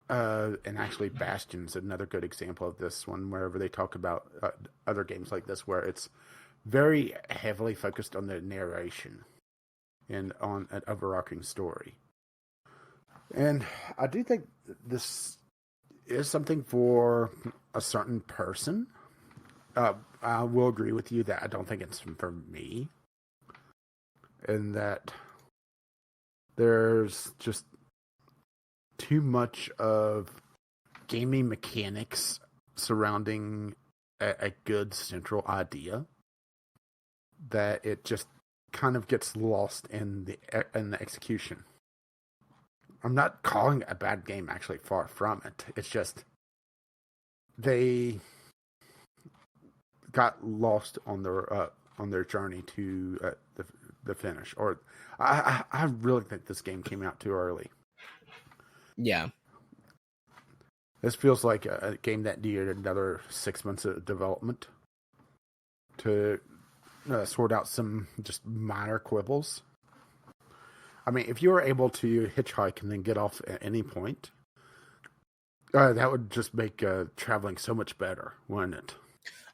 actually Bastion's another good example of this one. Wherever they talk about other games like this, where it's very heavily focused on the narration and on an overarching story. And I do think this is something for a certain person. I will agree with you that I don't think it's for me. And that there's just too much of gaming mechanics surrounding a good central idea that it just kind of gets lost in the execution. I'm not calling it a bad game, actually, far from it. It's just they got lost on their journey to the finish. Or I really think this game came out too early. Yeah. This feels like a game that needed another 6 months of development to sort out some just minor quibbles. I mean, if you were able to hitchhike and then get off at any point, that would just make traveling so much better, wouldn't it?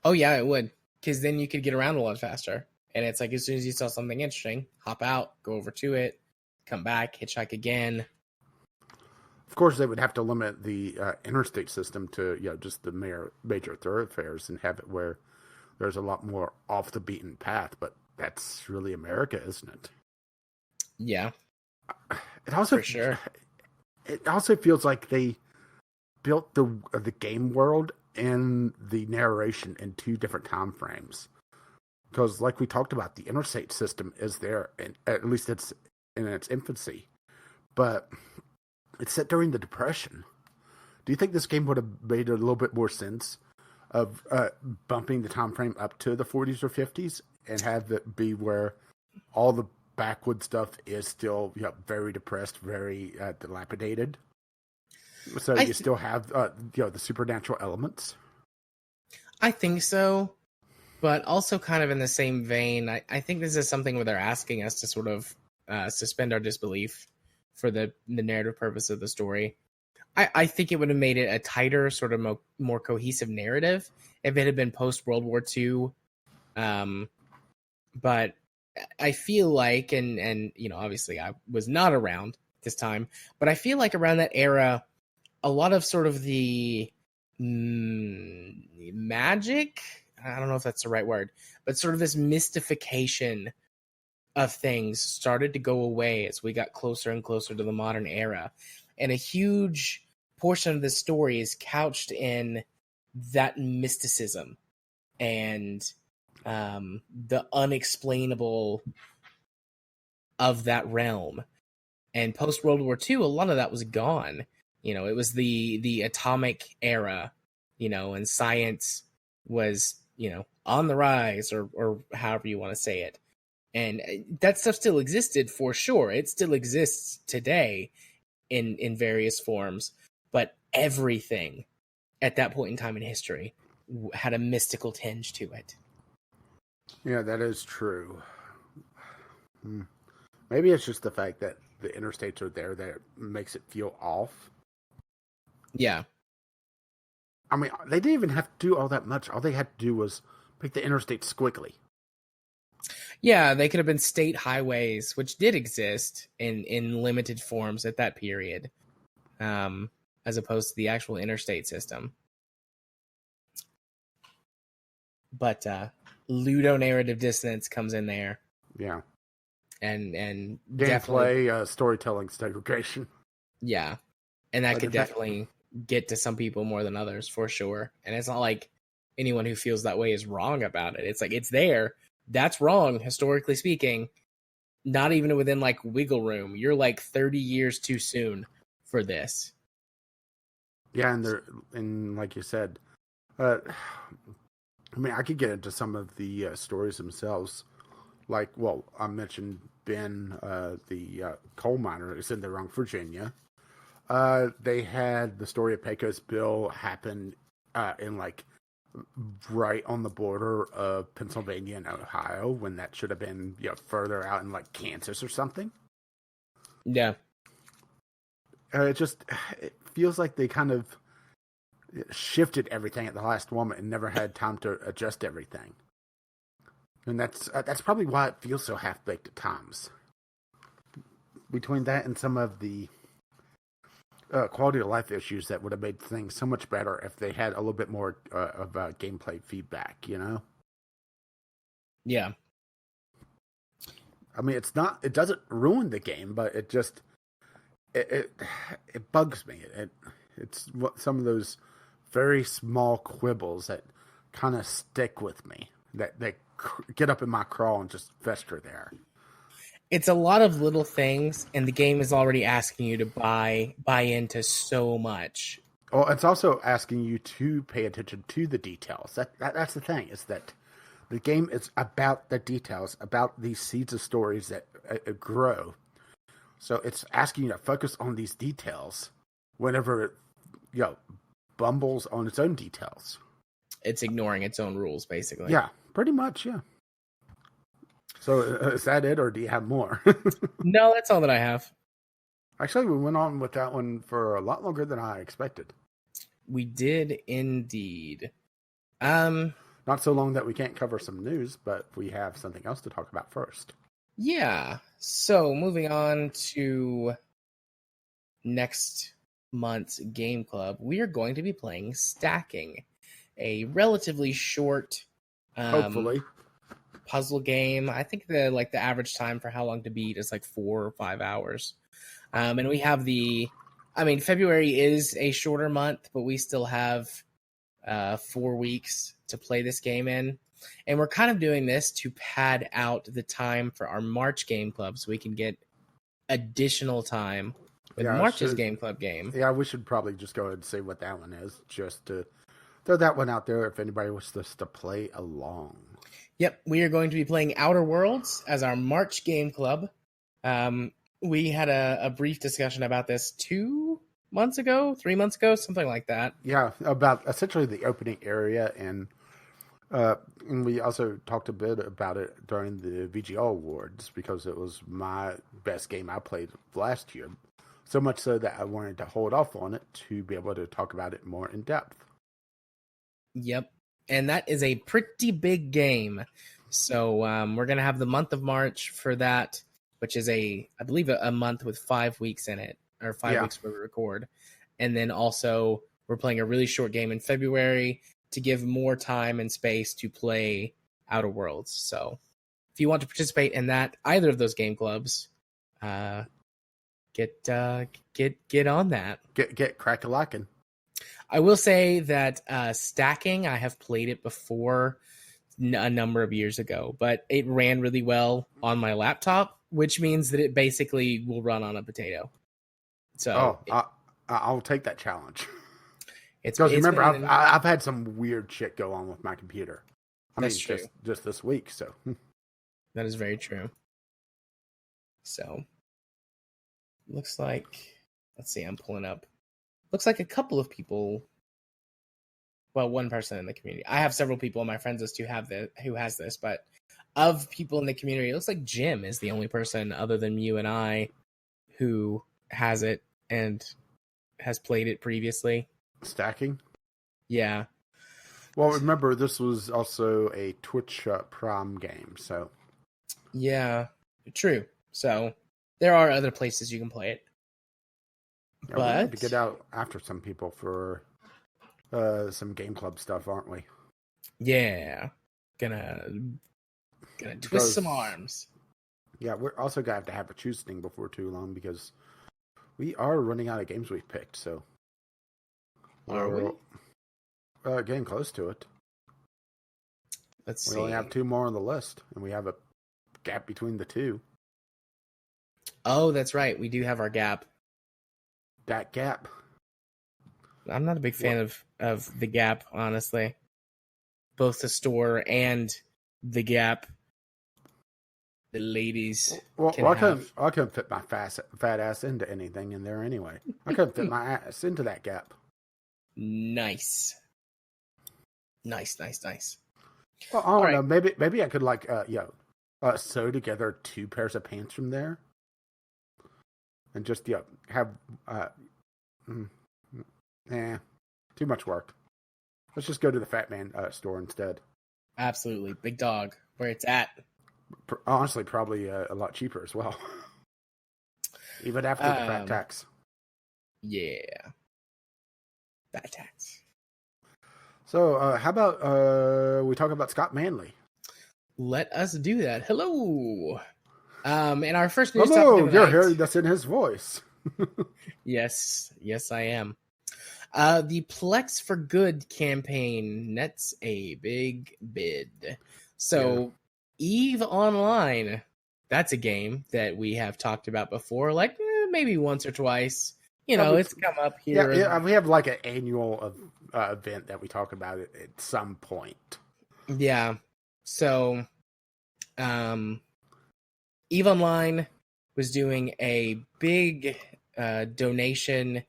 Oh, yeah, it would. Because then you could get around a lot faster. And it's like as soon as you saw something interesting, hop out, go over to it, come back, hitchhike again. Of course, they would have to limit the interstate system to just the major thoroughfares and have it where there's a lot more off the beaten path. But that's really America, isn't it? Yeah. It also for sure. It also feels like they built the game world and the narration in two different time frames. Because, like we talked about, the interstate system is there, and at least it's in its infancy. But it's set during the Depression. Do you think this game would have made a little bit more sense of bumping the time frame up to the 40s or 50s and have it be where all the backwood stuff is still very depressed, very dilapidated? So you still have the supernatural elements? I think so. But also kind of in the same vein, I think this is something where they're asking us to sort of suspend our disbelief for the narrative purpose of the story. I think it would have made it a tighter, sort of more cohesive narrative if it had been post-World War II. But I feel like, and obviously I was not around this time, but I feel like around that era, a lot of sort of the magic, I don't know if that's the right word, but sort of this mystification of things started to go away as we got closer and closer to the modern era. And a huge portion of this story is couched in that mysticism and the unexplainable of that realm. And post World War II, a lot of that was gone. It was the atomic era, and science was, on the rise, or however you want to say it. And that stuff still existed for sure. It still exists today in various forms. But everything at that point in time in history had a mystical tinge to it. Yeah, that is true. Maybe it's just the fact that the interstates are there that makes it feel off. Yeah. I mean, they didn't even have to do all that much. All they had to do was make the interstate squiggly. Yeah, they could have been state highways, which did exist in limited forms at that period, as opposed to the actual interstate system. But ludonarrative dissonance comes in there. Yeah. And Gameplay, storytelling segregation. Yeah. And that But could definitely get to some people more than others, for sure. And it's not like anyone who feels that way is wrong about it. It's like, it's there. That's wrong, historically speaking. Not even within like wiggle room. You're like 30 years too soon for this. Yeah, and like you said, I mean, I could get into some of the stories themselves. Like, well, I mentioned Ben, the coal miner, is in the wrong Virginia. They had the story of Pecos Bill happen in like right on the border of Pennsylvania and Ohio, when that should have been further out in like Kansas or something. Yeah. It feels like they kind of shifted everything at the last moment and never had time to adjust everything. And that's probably why it feels so half-baked at times. Between that and some of the quality of life issues that would have made things so much better if they had a little bit more of gameplay feedback, Yeah. I mean, it doesn't ruin the game, but it just, it bugs me. It's some of those very small quibbles that kind of stick with me, that they get up in my craw and just fester there. It's a lot of little things, and the game is already asking you to buy into so much. Well, it's also asking you to pay attention to the details. That's the thing, is that the game is about the details, about these seeds of stories that grow. So it's asking you to focus on these details whenever it bumbles on its own details. It's ignoring its own rules, basically. Yeah, pretty much, yeah. So is that it, or do you have more? No, that's all that I have. Actually, we went on with that one for a lot longer than I expected. We did indeed. Not so long that we can't cover some news, but we have something else to talk about first. Yeah. So moving on to next month's Game Club, we are going to be playing Stacking, a relatively short, Hopefully, puzzle game. I think the average time for how long to beat is like 4 or 5 hours. And we have February is a shorter month, but we still have 4 weeks to play this game in. And we're kind of doing this to pad out the time for our March Game Club so we can get additional time with March's Game Club game. Yeah, we should probably just go ahead and say what that one is, just to throw that one out there if anybody wishes to play along. Yep, we are going to be playing Outer Worlds as our March Game Club. We had a brief discussion about this 2 months ago, 3 months ago, something like that. Yeah, about essentially the opening area, and we also talked a bit about it during the VGL Awards, because it was my best game I played last year. So much so that I wanted to hold off on it to be able to talk about it more in depth. Yep. And that is a pretty big game. So we're going to have the month of March for that, which is I believe a month with 5 weeks in it, or 5 weeks where we record. And then also we're playing a really short game in February to give more time and space to play Outer Worlds. So if you want to participate in either of those game clubs, get on that. Get crack-a-lackin'. I will say that Stacking, I have played it before a number of years ago, but it ran really well on my laptop, which means that it basically will run on a potato. So I'll take that challenge. Because remember, I've had some weird shit go on with my computer. That's true. Just this week, so. That is very true. So, looks like, let's see, I'm pulling up. Looks like a couple of people well, one person in the community. I have several people on my friends list who has this, but of people in the community, it looks like Jim is the only person other than you and I who has it and has played it previously. Stacking? Yeah. Well, remember, this was also a Twitch Prime game, so... Yeah, true. So, there are other places you can play it. Yeah, we're going to get out after some people for some Game Club stuff, aren't we? Yeah. Gonna twist some arms. Yeah, we're also going to have a choosing before too long because we are running out of games we've picked, so... Are we? Getting close to it. Let's see. We only have 2 more on the list, and we have a gap between the 2. Oh, that's right. We do have our gap. That gap. I'm not a big fan of the gap, honestly. Both the store and the gap. The ladies. Well, I couldn't fit my fat ass into anything in there anyway. I couldn't fit my ass into that gap. Nice. Well, I don't know. Maybe I could sew together 2 pairs of pants from there, and just have too much work. Let's just go to the Fat Man store instead. Absolutely, big dog, where it's at. Honestly, probably a lot cheaper as well, even after the fat tax. Yeah, fat tax. So, how about we talk about Scott Manley? Let us do that. Hello. In our first news Hello, topic you're hearing this in his voice. Yes, I am. The PLEX For Good campaign nets a big bid. So, EVE Online, that's a game that we have talked about before, like maybe once or twice. It's come up here. Yeah, we have like an annual event that we talk about it at some point. Yeah. So, EVE Online was doing a big donation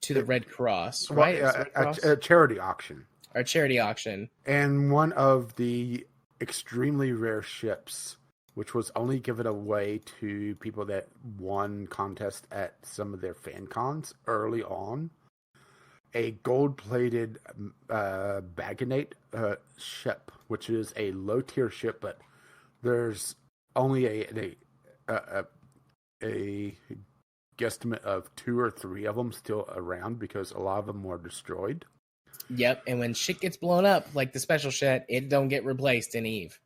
to the Red Cross, right? A charity auction. Our charity auction. And one of the extremely rare ships, which was only given away to people that won contests at some of their fan cons early on, a gold-plated Magnate ship, which is a low-tier ship, but there's only a guesstimate of 2 or 3 of them still around because a lot of them were destroyed. Yep, and when shit gets blown up, like the special shit, it don't get replaced in EVE.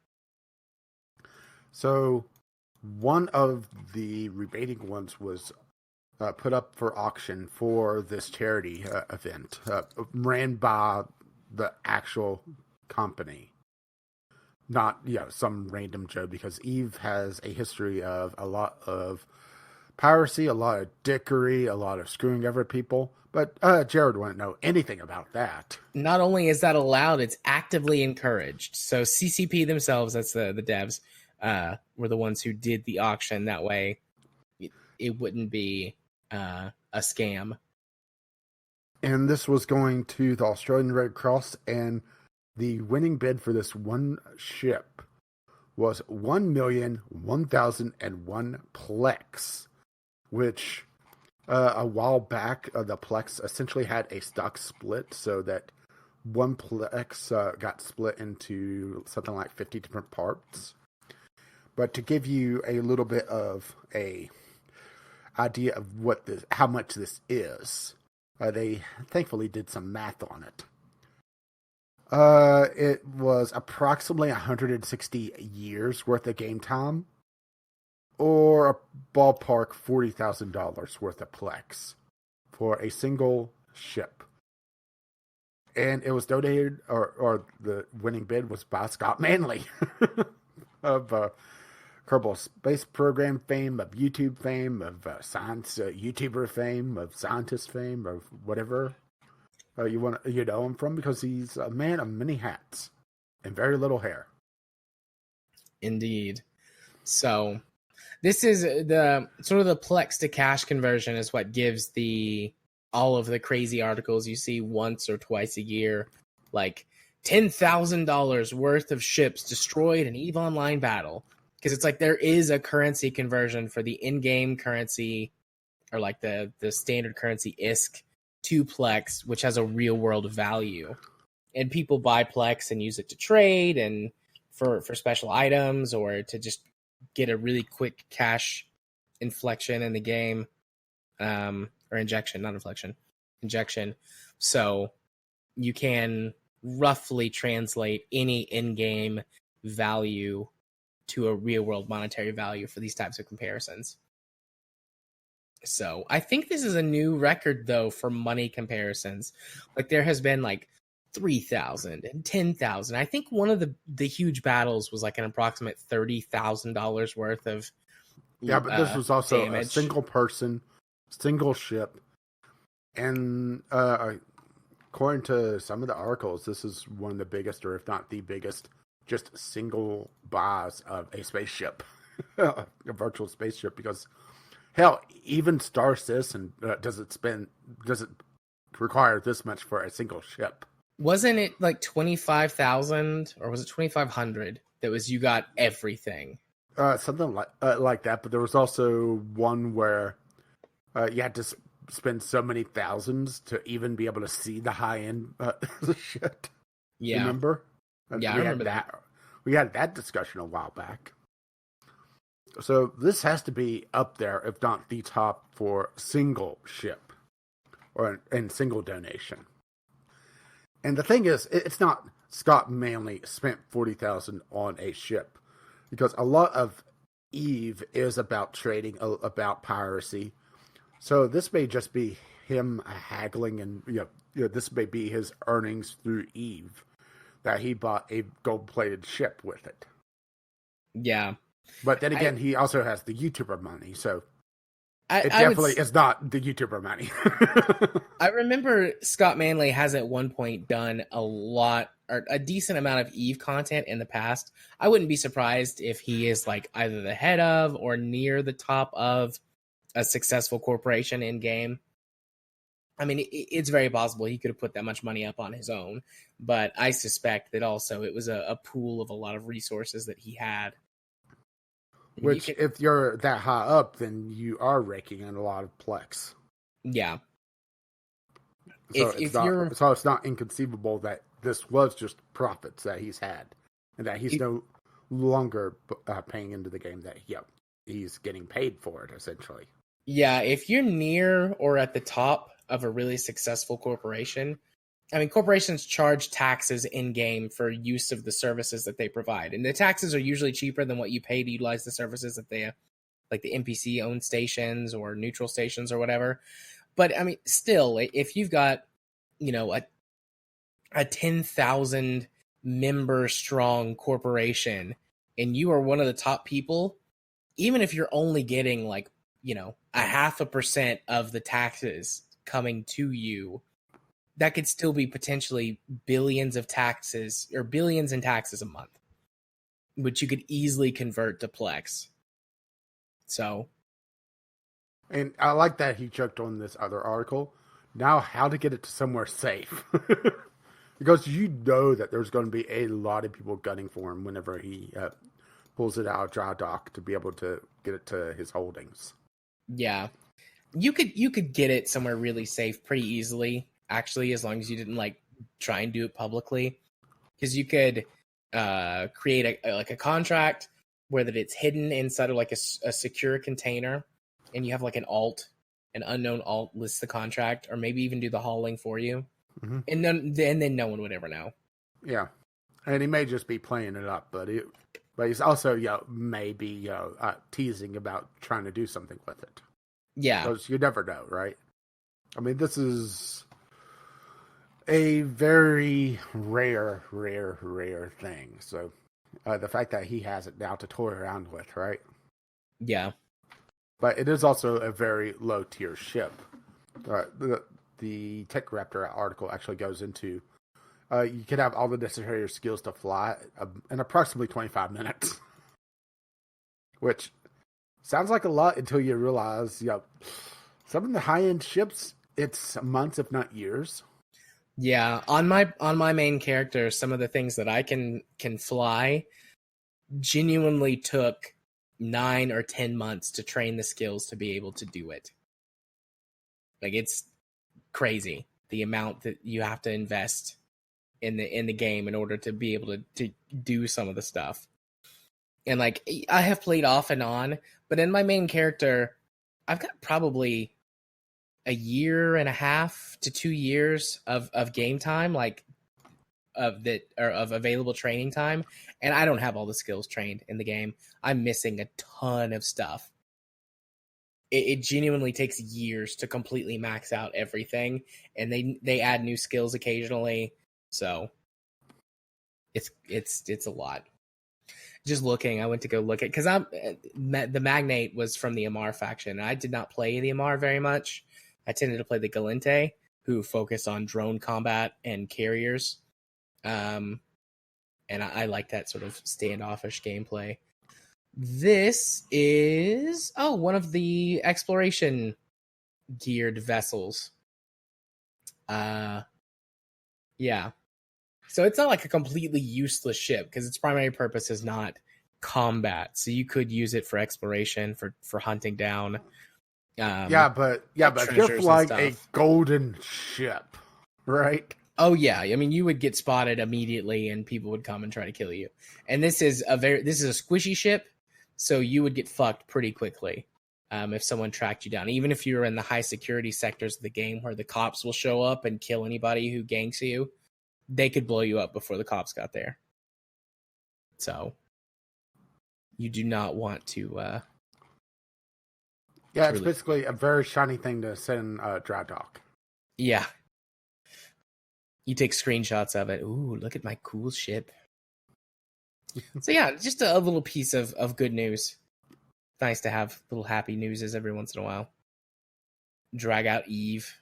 So, one of the remaining ones was put up for auction for this charity event, ran by the actual company. Not, some random Joe, because EVE has a history of a lot of piracy, a lot of dickery, a lot of screwing over people. But Jared wouldn't know anything about that. Not only is that allowed, it's actively encouraged. So CCP themselves, that's the devs, were the ones who did the auction. That way it wouldn't be a scam. And this was going to the Australian Red Cross, and the winning bid for this one ship was 1,001,001 PLEX, which a while back the PLEX essentially had a stock split, so that one PLEX got split into something like 50 different parts. But to give you a little bit of a idea of how much this is, they thankfully did some math on it. It was approximately 160 years worth of game time, or a ballpark $40,000 worth of PLEX for a single ship. And it was donated, or the winning bid was by Scott Manley of Kerbal Space Program fame, of YouTube fame, of science YouTuber fame, of scientist fame, of whatever you know him from, because he's a man of many hats and very little hair. Indeed. So this is the sort of the PLEX to cash conversion is what gives all of the crazy articles you see once or twice a year like $10,000 worth of ships destroyed in EVE Online battle. Because it's like there is a currency conversion for the in-game currency, or like the standard currency ISK to Plex, which has a real world value. And people buy Plex and use it to trade and for special items, or to just get a really quick cash inflection in the game. Or injection, not inflection, injection. So you can roughly translate any in-game value to a real-world monetary value for these types of comparisons. So I think this is a new record, though, for money comparisons. Like, there has been like 3,000 and 10,000. I think one of the huge battles was like an approximate $30,000 worth of Yeah, but this was also damage. a single person, single ship, and according to some of the articles, this is one of the biggest, or if not the biggest, just single buys of a spaceship, a virtual spaceship. Because hell, even Star Citizen doesn't require this much for a single ship. Wasn't it like 25,000 or was it 2,500? That was, you got everything. Something like that. But there was also one where you had to spend so many thousands to even be able to see the high end shit. Yeah. Remember? Yeah, I remember that. We had that discussion a while back. So this has to be up there, if not the top, for single ship or in single donation. And the thing is, it's not Scott Manley spent 40,000 on a ship, because a lot of EVE is about trading, about piracy. So this may just be him haggling, and this may be his earnings through EVE, that he bought a gold-plated ship with it. Yeah. But then again, he also has the YouTuber money, so it definitely is not the YouTuber money. I remember Scott Manley has at one point done a lot, or a decent amount of EVE content in the past. I wouldn't be surprised if he is like either the head of or near the top of a successful corporation in game. I mean, it's very possible he could have put that much money up on his own, but I suspect that also it was a pool of a lot of resources that he had. Which, if you're that high up, then you are raking in a lot of Plex. Yeah. So it's not inconceivable that this was just profits that he's had, and that he's no longer paying into the game, that he's getting paid for it, essentially. Yeah, if you're near or at the top of a really successful corporation, I mean, corporations charge taxes in-game for use of the services that they provide. And the taxes are usually cheaper than what you pay to utilize the services that they, like the NPC-owned stations or neutral stations or whatever. But, I mean, still, if you've got, a 10,000 member strong corporation and you are one of the top people, even if you're only getting like, 0.5% of the taxes coming to you, that could still be potentially billions of taxes, or billions in taxes a month, which you could easily convert to Plex. So. And I like that he checked on this other article. Now, how to get it to somewhere safe. Because that there's going to be a lot of people gunning for him whenever he pulls it out of dry dock to be able to get it to his holdings. Yeah. You could get it somewhere really safe pretty easily, actually, as long as you didn't try and do it publicly. Because you could create a contract where that it's hidden inside of a secure container, and you have an unknown alt lists the contract, or maybe even do the hauling for you. Mm-hmm. And then no one would ever know. Yeah. And he may just be playing it up, but he's also, maybe teasing about trying to do something with it. Yeah. Because you never know, right? I mean, this is a very rare thing. So the fact that he has it now to toy around with, right? Yeah. But it is also a very low tier ship. The Tech Raptor article actually goes into you can have all the necessary skills to fly in approximately 25 minutes. Which sounds like a lot until you realize, some of the high-end ships, it's months, if not years. Yeah, on my main character, some of the things that I can fly genuinely took 9 or 10 months to train the skills to be able to do it. Like, it's crazy the amount that you have to invest in the game in order to be able to do some of the stuff. And like, I have played off and on, but in my main character, I've got probably a year and a half to 2 years of game time, like of available training time, and I don't have all the skills trained in the game. I'm missing a ton of stuff. It genuinely takes years to completely max out everything, and they add new skills occasionally, so it's a lot. Just looking, I went to go look at, because the Magnate was from the Amar faction. I did not play the Amar very much. I tended to play the Galente, who focus on drone combat and carriers. And I like that sort of standoffish gameplay. This is one of the exploration geared vessels. Yeah. So it's not like a completely useless ship, because its primary purpose is not combat. So you could use it for exploration, for hunting down. But if you're flying a golden ship, right? Oh yeah, I mean, you would get spotted immediately, and people would come and try to kill you. And this is a squishy ship, so you would get fucked pretty quickly if someone tracked you down. Even if you're in the high security sectors of the game, where the cops will show up and kill anybody who ganks you, they could blow you up before the cops got there. So you do not want to. It's basically a very shiny thing to send dry dock. Yeah. You take screenshots of it. Ooh, look at my cool ship. So yeah, just a little piece of good news. Nice to have little happy newses every once in a while. Drag out Eve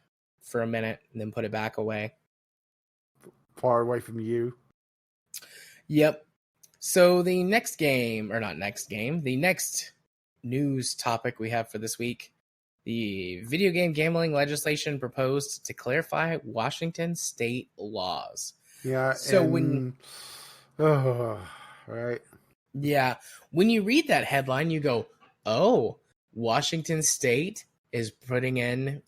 for a minute and then put it back away. Far away from you. Yep. So the next news topic we have for this week, the video game gambling legislation proposed to clarify Washington state laws. Yeah. So right. Yeah, when you read that headline, you go, "Oh, Washington state is putting in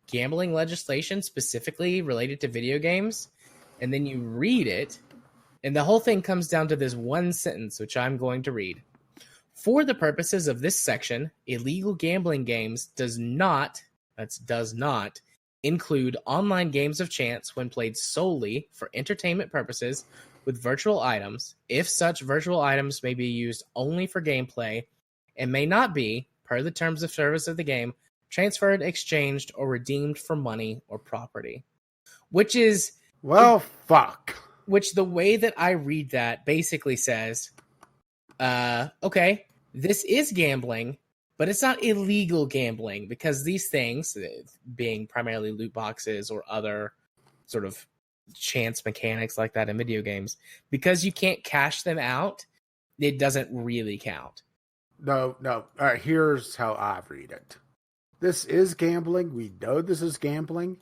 gambling legislation specifically related to video games," and then you read it, and the whole thing comes down to this one sentence, which I'm going to read. For the purposes of this section, illegal gambling games does not include online games of chance when played solely for entertainment purposes with virtual items, if such virtual items may be used only for gameplay and may not be, per the terms of service of the game, transferred, exchanged, or redeemed for money or property. Which is... fuck. Which the way that I read that basically says, okay, this is gambling, but it's not illegal gambling, because these things, being primarily loot boxes or other sort of chance mechanics like that in video games, because you can't cash them out, it doesn't really count. No. All right, here's how I read it. This is gambling. We know this is gambling,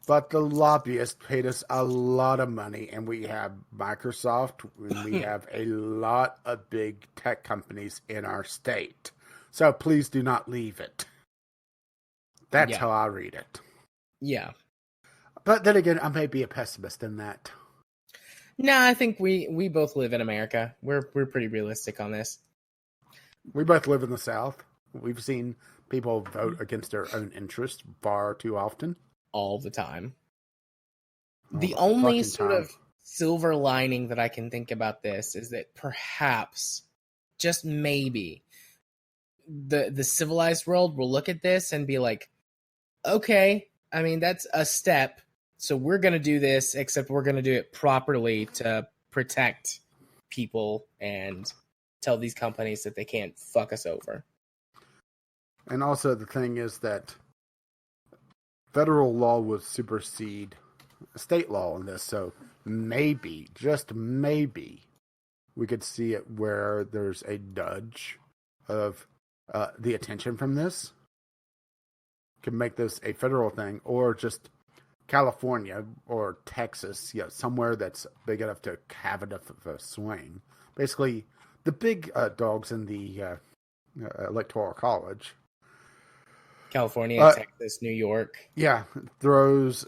but the lobbyists paid us a lot of money, and we have Microsoft, and we have a lot of big tech companies in our state. So please do not leave it. That's how I read it. Yeah. But then again, I may be a pessimist in that. No, I think we both live in America. We're pretty realistic on this. We both live in the South. We've seen people vote against their own interests far too often. All the time. The only sort of silver lining that I can think about this is that perhaps, just maybe, the civilized world will look at this and be like, okay, I mean, that's a step, so we're going to do this, except we're going to do it properly to protect people and tell these companies that they can't fuck us over. And also the thing is that federal law would supersede state law in this, so maybe, just maybe, we could see it where there's a nudge of the attention from this. Can make this a federal thing, or just California or Texas, somewhere that's big enough to have enough of a swing. Basically, the big dogs in the electoral college. California, Texas, New York. Yeah, throws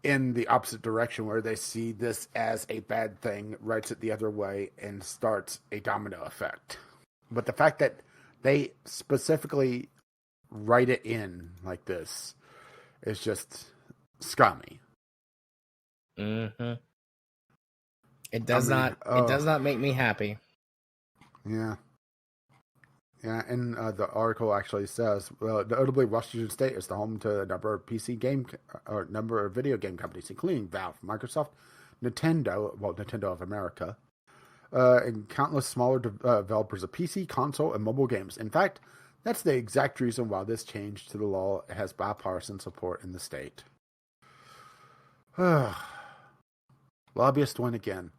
in the opposite direction where they see this as a bad thing, writes it the other way, and starts a domino effect. But the fact that they specifically write it in like this is just scummy. Mm-hmm. It does not make me happy. Yeah. Yeah, and the article actually says, notably, Washington State is the home to a number of number of video game companies, including Valve, Microsoft, Nintendo of America, and countless smaller developers of PC, console, and mobile games. In fact, that's the exact reason why this change to the law has bipartisan support in the state. Lobbyist win again.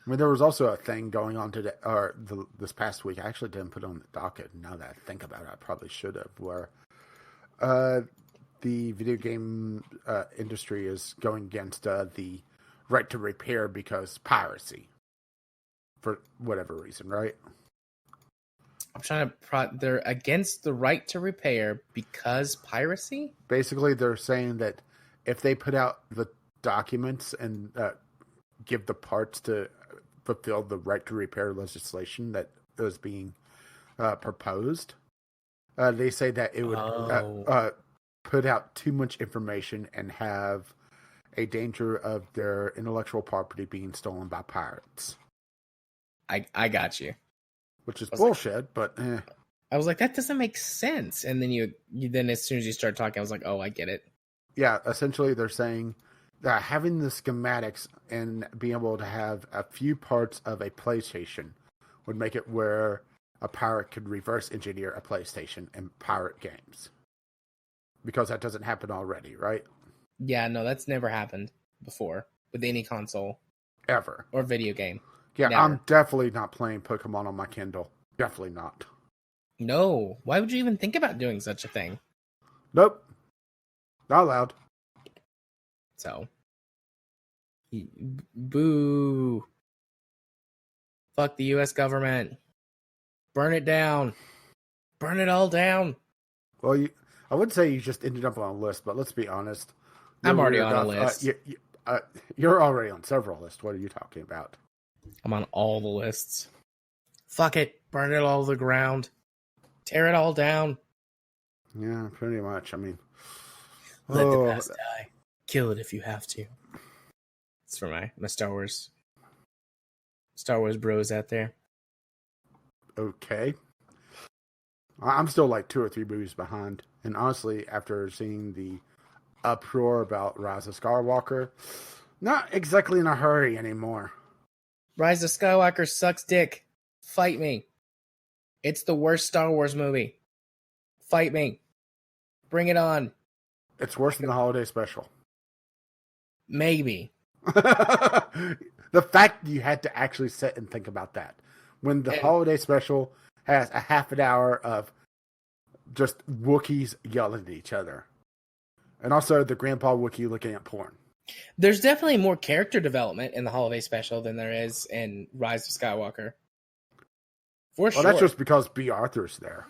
I mean, there was also a thing going on today, this past week. I actually didn't put it on the docket. Now that I think about it, I probably should have. Where the video game industry is going against the right to repair because piracy, for whatever reason, right? I'm trying to. They're against the right to repair because piracy. Basically, they're saying that if they put out the documents and give the parts to fulfill the right to repair legislation that was being proposed, they say that it would put out too much information and have a danger of their intellectual property being stolen by pirates. I got you. Which is bullshit, but I was like, that doesn't make sense. And then you then as soon as you start talking, I was like, oh, I get it. Yeah, essentially they're saying that having the schematics and being able to have a few parts of a PlayStation would make it where a pirate could reverse engineer a PlayStation and pirate games. Because that doesn't happen already, right? Yeah, no, that's never happened before with any console. Ever. Or video game. Yeah, never. I'm definitely not playing Pokemon on my Kindle. Definitely not. No. Why would you even think about doing such a thing? Nope. Not allowed. So, boo. Fuck the U.S. government. Burn it down. Burn it all down. Well, I would say you just ended up on a list, but let's be honest. I'm already on a list. You're already on several lists. What are you talking about? I'm on all the lists. Fuck it. Burn it all to the ground. Tear it all down. Yeah, pretty much. I mean, let the past die. Kill it if you have to. It's for my Star Wars bros out there. Okay. I'm still like 2 or 3 movies behind. And honestly, after seeing the uproar about Rise of Skywalker, not exactly in a hurry anymore. Rise of Skywalker sucks dick. Fight me. It's the worst Star Wars movie. Fight me. Bring it on. It's worse than the holiday special. Maybe. The fact you had to actually sit and think about that. When the holiday special has a half an hour of just Wookiees yelling at each other. And also the grandpa Wookiee looking at porn. There's definitely more character development in the holiday special than there is in Rise of Skywalker. For sure. Well, that's just because B. Arthur's there.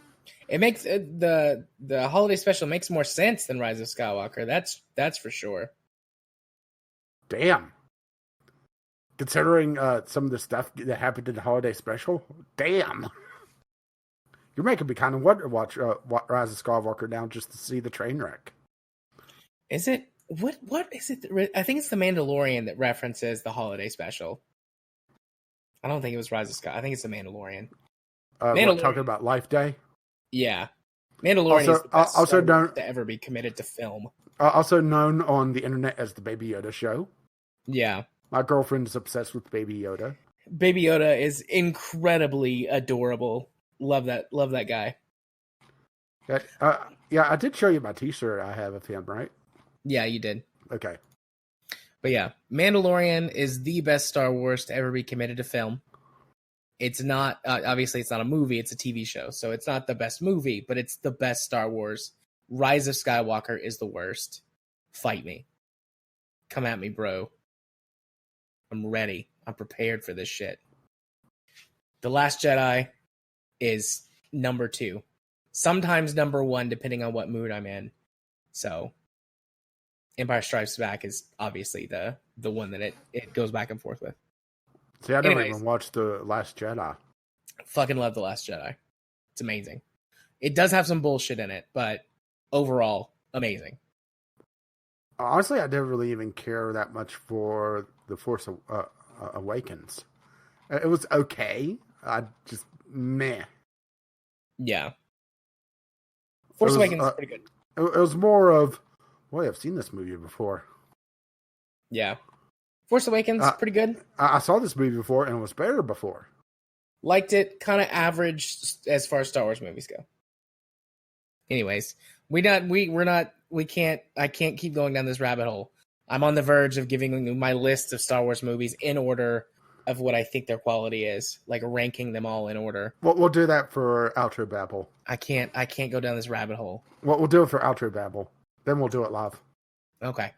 It makes the holiday special makes more sense than Rise of Skywalker. That's for sure. Damn. Considering some of the stuff that happened in the holiday special, damn. You're making me kind of want to watch Rise of Skywalker now just to see the train wreck. Is it? What is it? I think it's The Mandalorian that references the holiday special. I don't think it was Rise of Skywalker. I think it's The Mandalorian. What, talking about Life Day? Yeah. Mandalorian is the best also Star Wars to ever be committed to film. Also known on the internet as the Baby Yoda show. Yeah. My girlfriend is obsessed with Baby Yoda. Baby Yoda is incredibly adorable. Love that guy. Yeah, I did show you my t-shirt I have of him, right? Yeah, you did. Okay. But yeah, Mandalorian is the best Star Wars to ever be committed to film. It's not, obviously it's not a movie, it's a TV show. So it's not the best movie, but it's the best Star Wars. Rise of Skywalker is the worst. Fight me. come at me, bro. I'm ready. I'm prepared for this shit. The Last Jedi is number 2. Sometimes number 1, depending on what mood I'm in. So Empire Strikes Back is obviously the one that it goes back and forth with. See, I never even watched The Last Jedi. Fucking love The Last Jedi. It's amazing. It does have some bullshit in it, but overall, amazing. Honestly, I didn't really even care that much for The Force Awakens. It was okay. I just, meh. Yeah. Force Awakens is pretty good. It was more of, boy, I've seen this movie before. Yeah. Force Awakens, pretty good. I saw this movie before, and it was better before. Liked it, kind of average as far as Star Wars movies go. Anyways, I can't keep going down this rabbit hole. I'm on the verge of giving you my list of Star Wars movies in order of what I think their quality is, like ranking them all in order. Well, we'll do that for Outro Babble. I can't go down this rabbit hole. Well, we'll do it for Outro Babble. Then we'll do it live. Okay.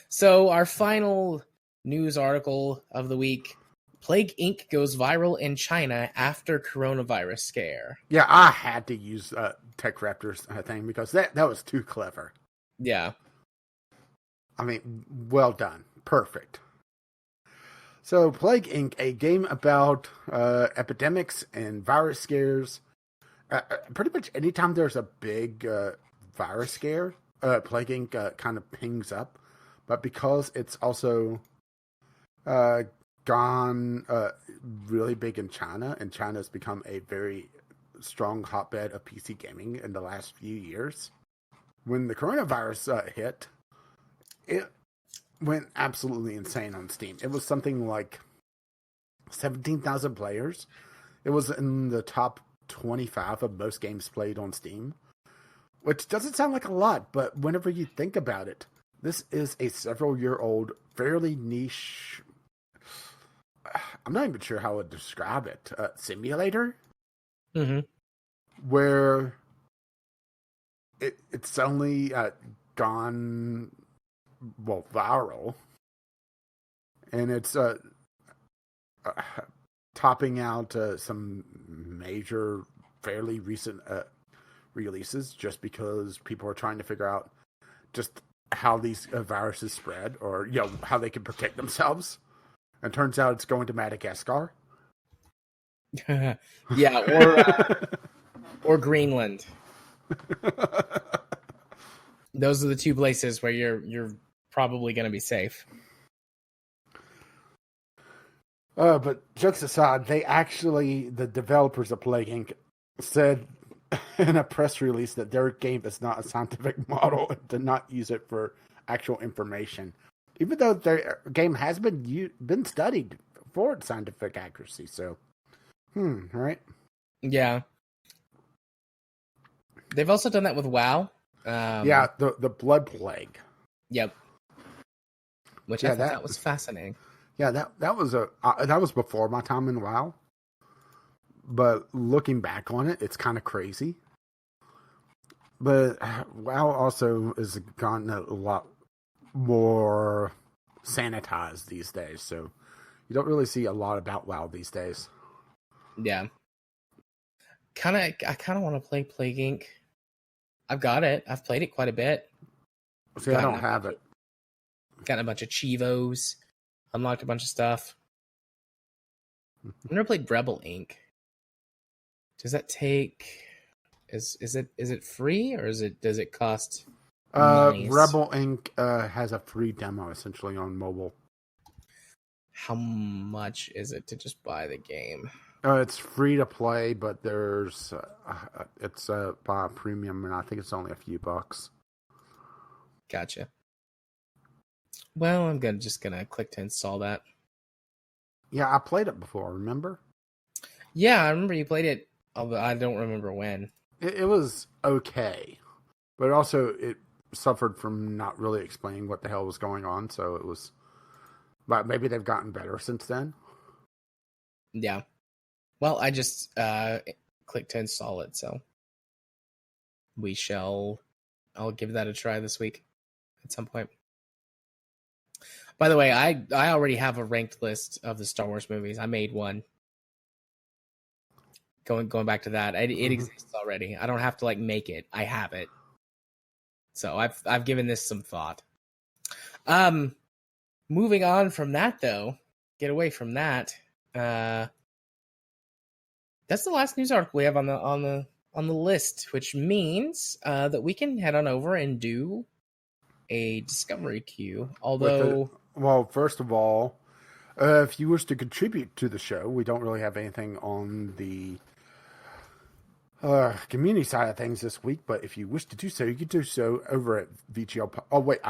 So our final news article of the week: Plague Inc. goes viral in China after coronavirus scare. Yeah, I had to use Tech Raptor's thing because that was too clever. Yeah. I mean, well done. Perfect. So, Plague Inc., a game about epidemics and virus scares. Pretty much anytime there's a big virus scare, Plague Inc. Kind of pings up. But because it's also gone really big in China, and China's become a very strong hotbed of PC gaming in the last few years, when the coronavirus hit, it went absolutely insane on Steam. It was something like 17,000 players. It was in the top 25 of most games played on Steam, which doesn't sound like a lot, but whenever you think about it, this is a several-year-old, fairly niche, I'm not even sure how I would describe it, simulator, where it's only gone, well, viral, and it's topping out some major, fairly recent releases just because people are trying to figure out just how these viruses spread, or how they can protect themselves. And turns out it's going to Madagascar. Yeah, or Greenland. Those are the two places where you're probably going to be safe. But jokes aside, the developers of Plague Inc. said in a press release that their game is not a scientific model and did not use it for actual information, even though their game has been studied for its scientific accuracy. So, right? Yeah. They've also done that with WoW. The Blood Plague. Yep. Which I thought that was fascinating. Yeah, that was before my time in WoW. But looking back on it, it's kind of crazy. But WoW also has gotten a lot more sanitized these days, so you don't really see a lot about WoW these days. Yeah. I kind of want to play Plague Inc. I've got it. I've played it quite a bit. See, I don't have it. Gotten a bunch of Chivos. Unlocked a bunch of stuff. I've never played Rebel Inc. Does that take... Is it free, or does it cost money? Rebel Inc. Has a free demo essentially on mobile. How much is it to just buy the game? It's free to play, but it's by premium, and I think it's only a few bucks. Gotcha. Well, I'm just gonna click to install that. Yeah, I played it before. Remember? Yeah, I remember you played it, although I don't remember when. It was okay, but also it suffered from not really explaining what the hell was going on. So it was, but maybe they've gotten better since then. Yeah. Well, I just clicked to install it, so I'll give that a try this week at some point. By the way, I already have a ranked list of the Star Wars movies. I made one. Going back to that, it exists already. I don't have to make it. I have it. So I've given this some thought. Moving on from that though, get away from that. That's the last news article we have on the list, which means that we can head on over and do a discovery queue. Although, well, first of all, if you wish to contribute to the show, we don't really have anything on the community side of things this week, but if you wish to do so, you can do so over at VGL. Oh, wait,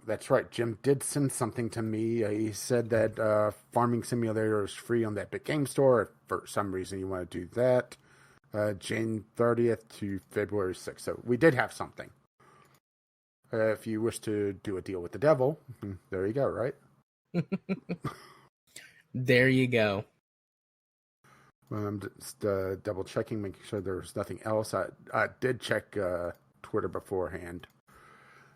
that's right. Jim did send something to me. He said that Farming Simulator is free on the Epic Game Store. If for some reason you want to do that, June 30th to February 6th. So we did have something. If you wish to do a deal with the devil, there you go, right? There you go. I'm just double checking, making sure there's nothing else. I did check Twitter beforehand,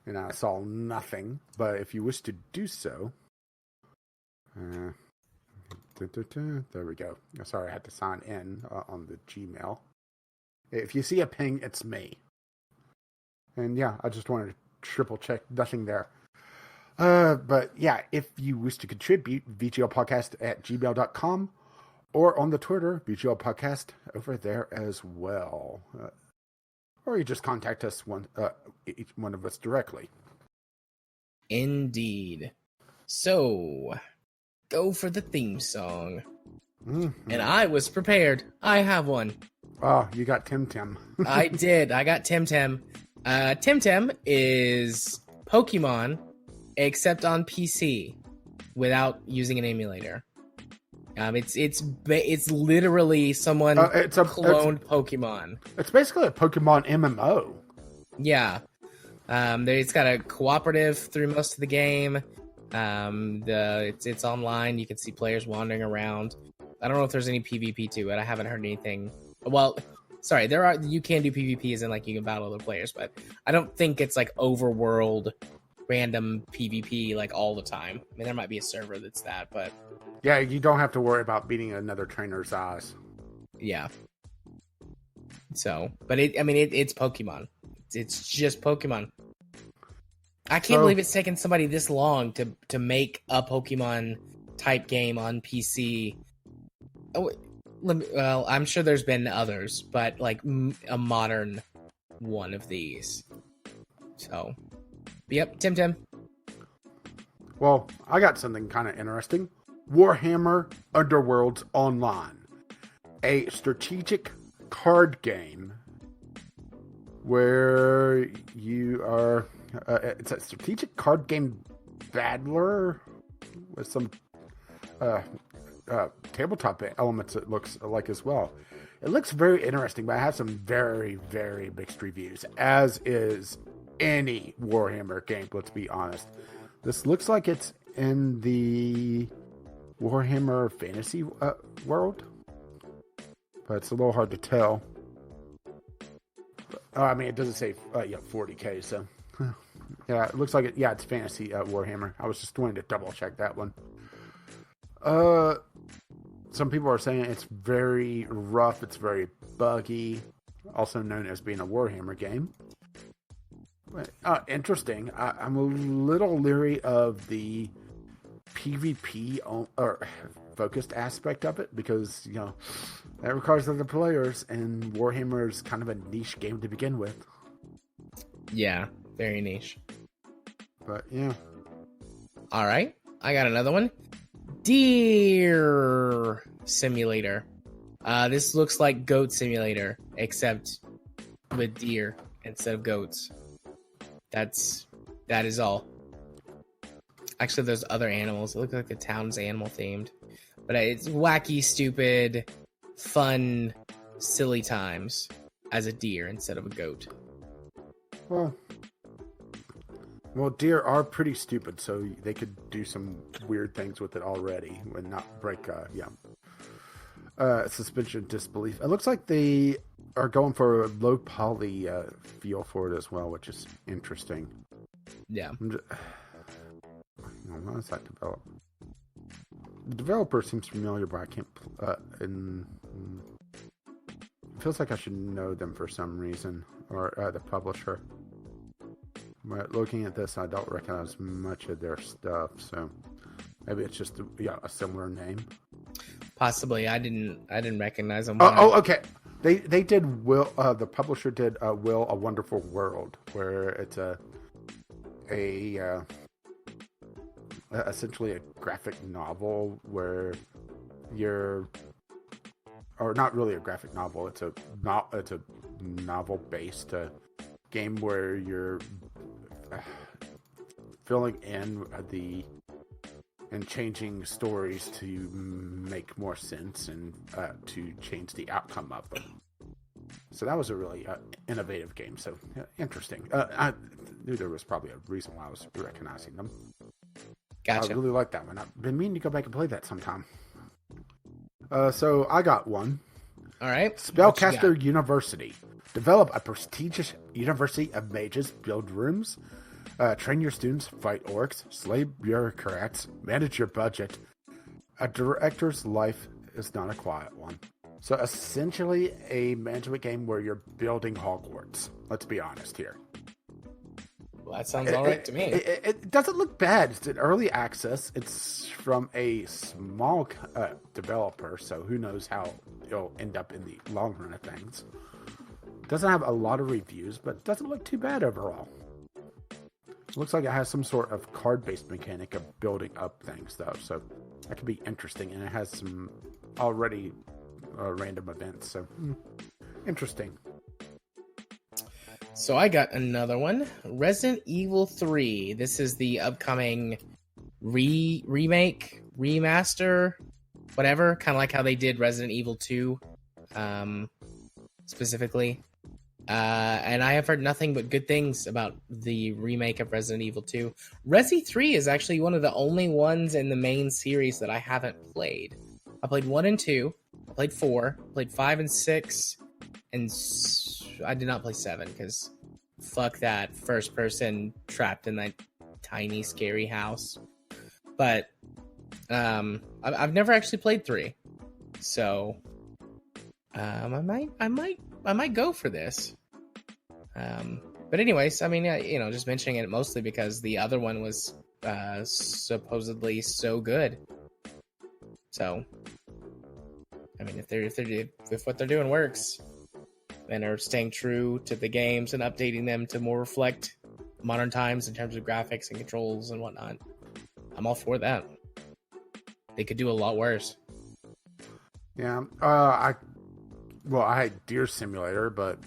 and I saw nothing. But if you wish to do so, there we go. Sorry, I had to sign in on the Gmail. If you see a ping, it's me. And yeah, I just wanted to triple check, nothing there. But yeah, if you wish to contribute, VGLpodcast@gmail.com. Or on the Twitter, VGL Podcast, over there as well. Or you just contact us, each one of us directly. Indeed. So, go for the theme song. Mm-hmm. And I was prepared. I have one. Oh, you got Tim Tim. I did. I got Tim Tim. Tim Tim is Pokemon, except on PC, without using an emulator. It's literally someone cloned Pokemon. It's basically a Pokemon MMO. Yeah. It's got a cooperative through most of the game. It's online. You can see players wandering around. I don't know if there's any PvP to it. I haven't heard anything. Well, sorry, you can do PvP as in you can battle other players, but I don't think it's overworld random PvP all the time. I mean, there might be a server that's that, but yeah, you don't have to worry about beating another trainer's eyes. Yeah. So, but it's Pokemon. It's just Pokemon. I can't believe it's taken somebody this long to make a Pokemon type game on PC. Oh, well, I'm sure there's been others, but a modern one of these. So, yep, Tim Tim. Well, I got something kind of interesting. Warhammer Underworlds Online, a strategic card game where you are it's a strategic card game battler with some tabletop elements, it looks like, as well. It looks very interesting, but I have some very, very mixed reviews, as is any Warhammer game, let's be honest. This looks like it's in the Warhammer fantasy world, but it's a little hard to tell. I mean, it doesn't say 40K, so yeah, it looks like it. Yeah, it's fantasy Warhammer. I was just wanting to double check that one. Some people are saying it's very rough, it's very buggy, also known as being a Warhammer game. Interesting. I'm a little leery of the PvP or focused aspect of it, because that requires other players, and Warhammer is kind of a niche game to begin with. Yeah, very niche. But yeah. All right, I got another one. Deer Simulator. This looks like Goat Simulator, except with deer instead of goats. That is all. Actually, there's other animals. It looks like the town's animal themed. But it's wacky, stupid, fun, silly times as a deer instead of a goat. Well, deer are pretty stupid, so they could do some weird things with it already and not break, suspension of disbelief. It looks like they are going for a low poly feel for it as well, which is interesting. Yeah. How does that develop? The developer seems familiar, but I can't. It feels like I should know them for some reason, or the publisher. But looking at this, I don't recognize much of their stuff, so maybe it's just a similar name. Possibly, I didn't recognize them. Okay. They did Will. The publisher did Will a Wonderful World, where it's essentially a graphic novel where you're, or not really a graphic novel. It's a novel based game where you're filling in and changing stories to make more sense and to change the outcome of them. So that was a really innovative game. So interesting. I knew there was probably a reason why I was recognizing them. Gotcha. I really like that one. I've been meaning to go back and play that sometime. So I got one. All right. Spellcaster University. Develop a prestigious university of mages, build rooms, train your students, fight orcs, slay bureaucrats, manage your budget. A director's life is not a quiet one. So essentially a management game where you're building Hogwarts. Let's be honest here. Well, that sounds all right to me. It doesn't look bad. It's in early access. It's from a small developer, so who knows how it'll end up in the long run of things. Doesn't have a lot of reviews, but doesn't look too bad overall. It looks like it has some sort of card-based mechanic of building up things, though, so that could be interesting. And it has some already random events, so interesting. So I got another one, Resident Evil 3. This is the upcoming remake, remaster, whatever, kind of like how they did Resident Evil 2, specifically. And I have heard nothing but good things about the remake of Resident Evil 2. Resi 3 is actually one of the only ones in the main series that I haven't played. I played 1 and 2, I played 4, played 5 and 6, and I did not play 7 because fuck that first person trapped in that tiny scary house. But I've never actually played 3, so I might go for this. But anyways, I mean, just mentioning it mostly because the other one was supposedly so good. So, I mean, if what they're doing works, and are staying true to the games and updating them to more reflect modern times in terms of graphics and controls and whatnot, I'm all for that. They could do a lot worse. Yeah, I had Deer Simulator, but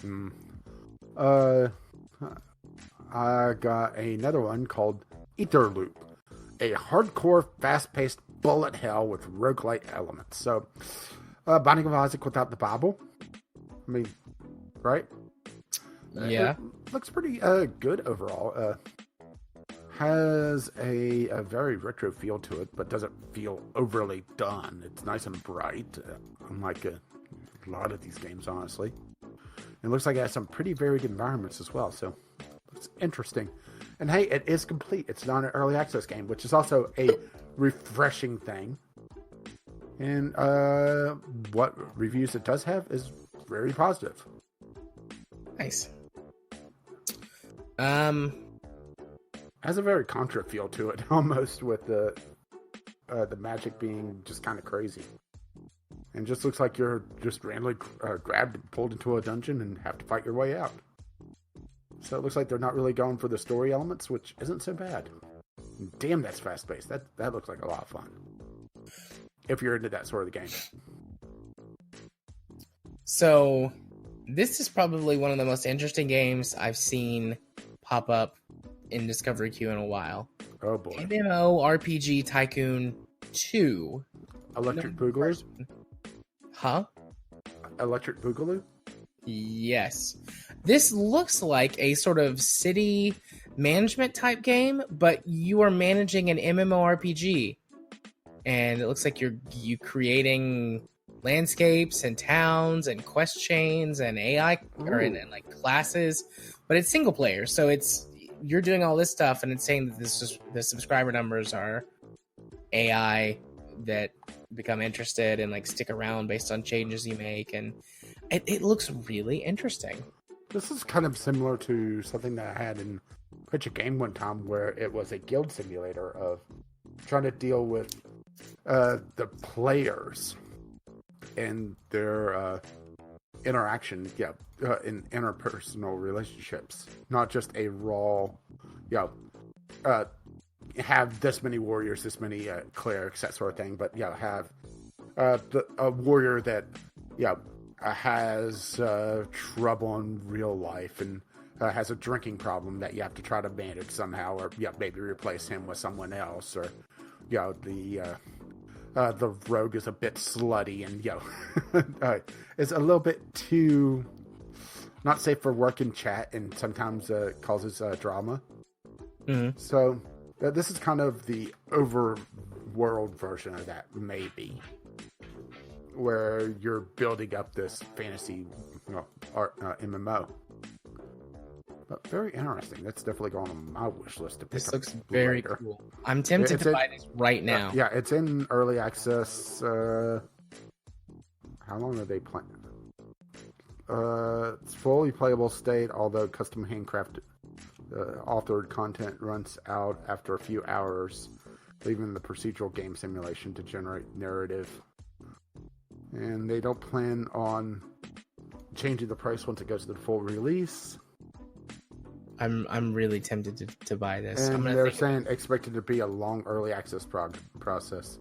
I got another one called Etherloop, a hardcore, fast-paced bullet hell with roguelite elements. So, Binding of Isaac without the Bible. I mean, right? Yeah. It looks pretty good overall. Has a very retro feel to it, but doesn't feel overly done. It's nice and bright, unlike a lot of these games, honestly. It looks like it has some pretty varied environments as well, so it's interesting. And hey, it is complete. It's not an early access game, which is also a refreshing thing. And what reviews it does have is very positive. Nice. Has a very Contra feel to it, almost, with the magic being just kind of crazy. And just looks like you're just randomly grabbed and pulled into a dungeon and have to fight your way out. So it looks like they're not really going for the story elements, which isn't so bad. Damn, that's fast-paced. That looks like a lot of fun. If you're into that sort of game. So, this is probably one of the most interesting games I've seen pop up in Discovery Queue in a while. Oh boy. MMORPG Tycoon 2. Electric Boogaloo? Huh? Electric Boogaloo? Yes. This looks like a sort of city management type game, but you are managing an MMORPG. And it looks like you're creating landscapes and towns and quest chains and AI and like classes, but it's single player, so it's you're doing all this stuff, and it's saying that the subscriber numbers are AI that become interested and like stick around based on changes you make, and it looks really interesting. This is kind of similar to something that I had in Pitch a Game one time, where it was a guild simulator of trying to deal with the players and their interaction, in interpersonal relationships, not just a raw, have this many warriors, this many clerics, that sort of thing, but have a warrior that has trouble in real life and has a drinking problem that you have to try to manage somehow, or maybe replace him with someone else, or the rogue is a bit slutty and is a little bit too not safe for work and chat, and sometimes causes drama. Mm-hmm. So this is kind of the overworld version of that, maybe, where you're building up this fantasy MMO. But very interesting. That's definitely going on my wish list to pick up. This looks very cool. I'm tempted to buy this right now. It's in early access. How long are they playing? It's fully playable state, although custom handcrafted authored content runs out after a few hours, leaving the procedural game simulation to generate narrative. And they don't plan on changing the price once it goes to the full release. I'm really tempted to buy this. And they're saying expected to be a long early access process.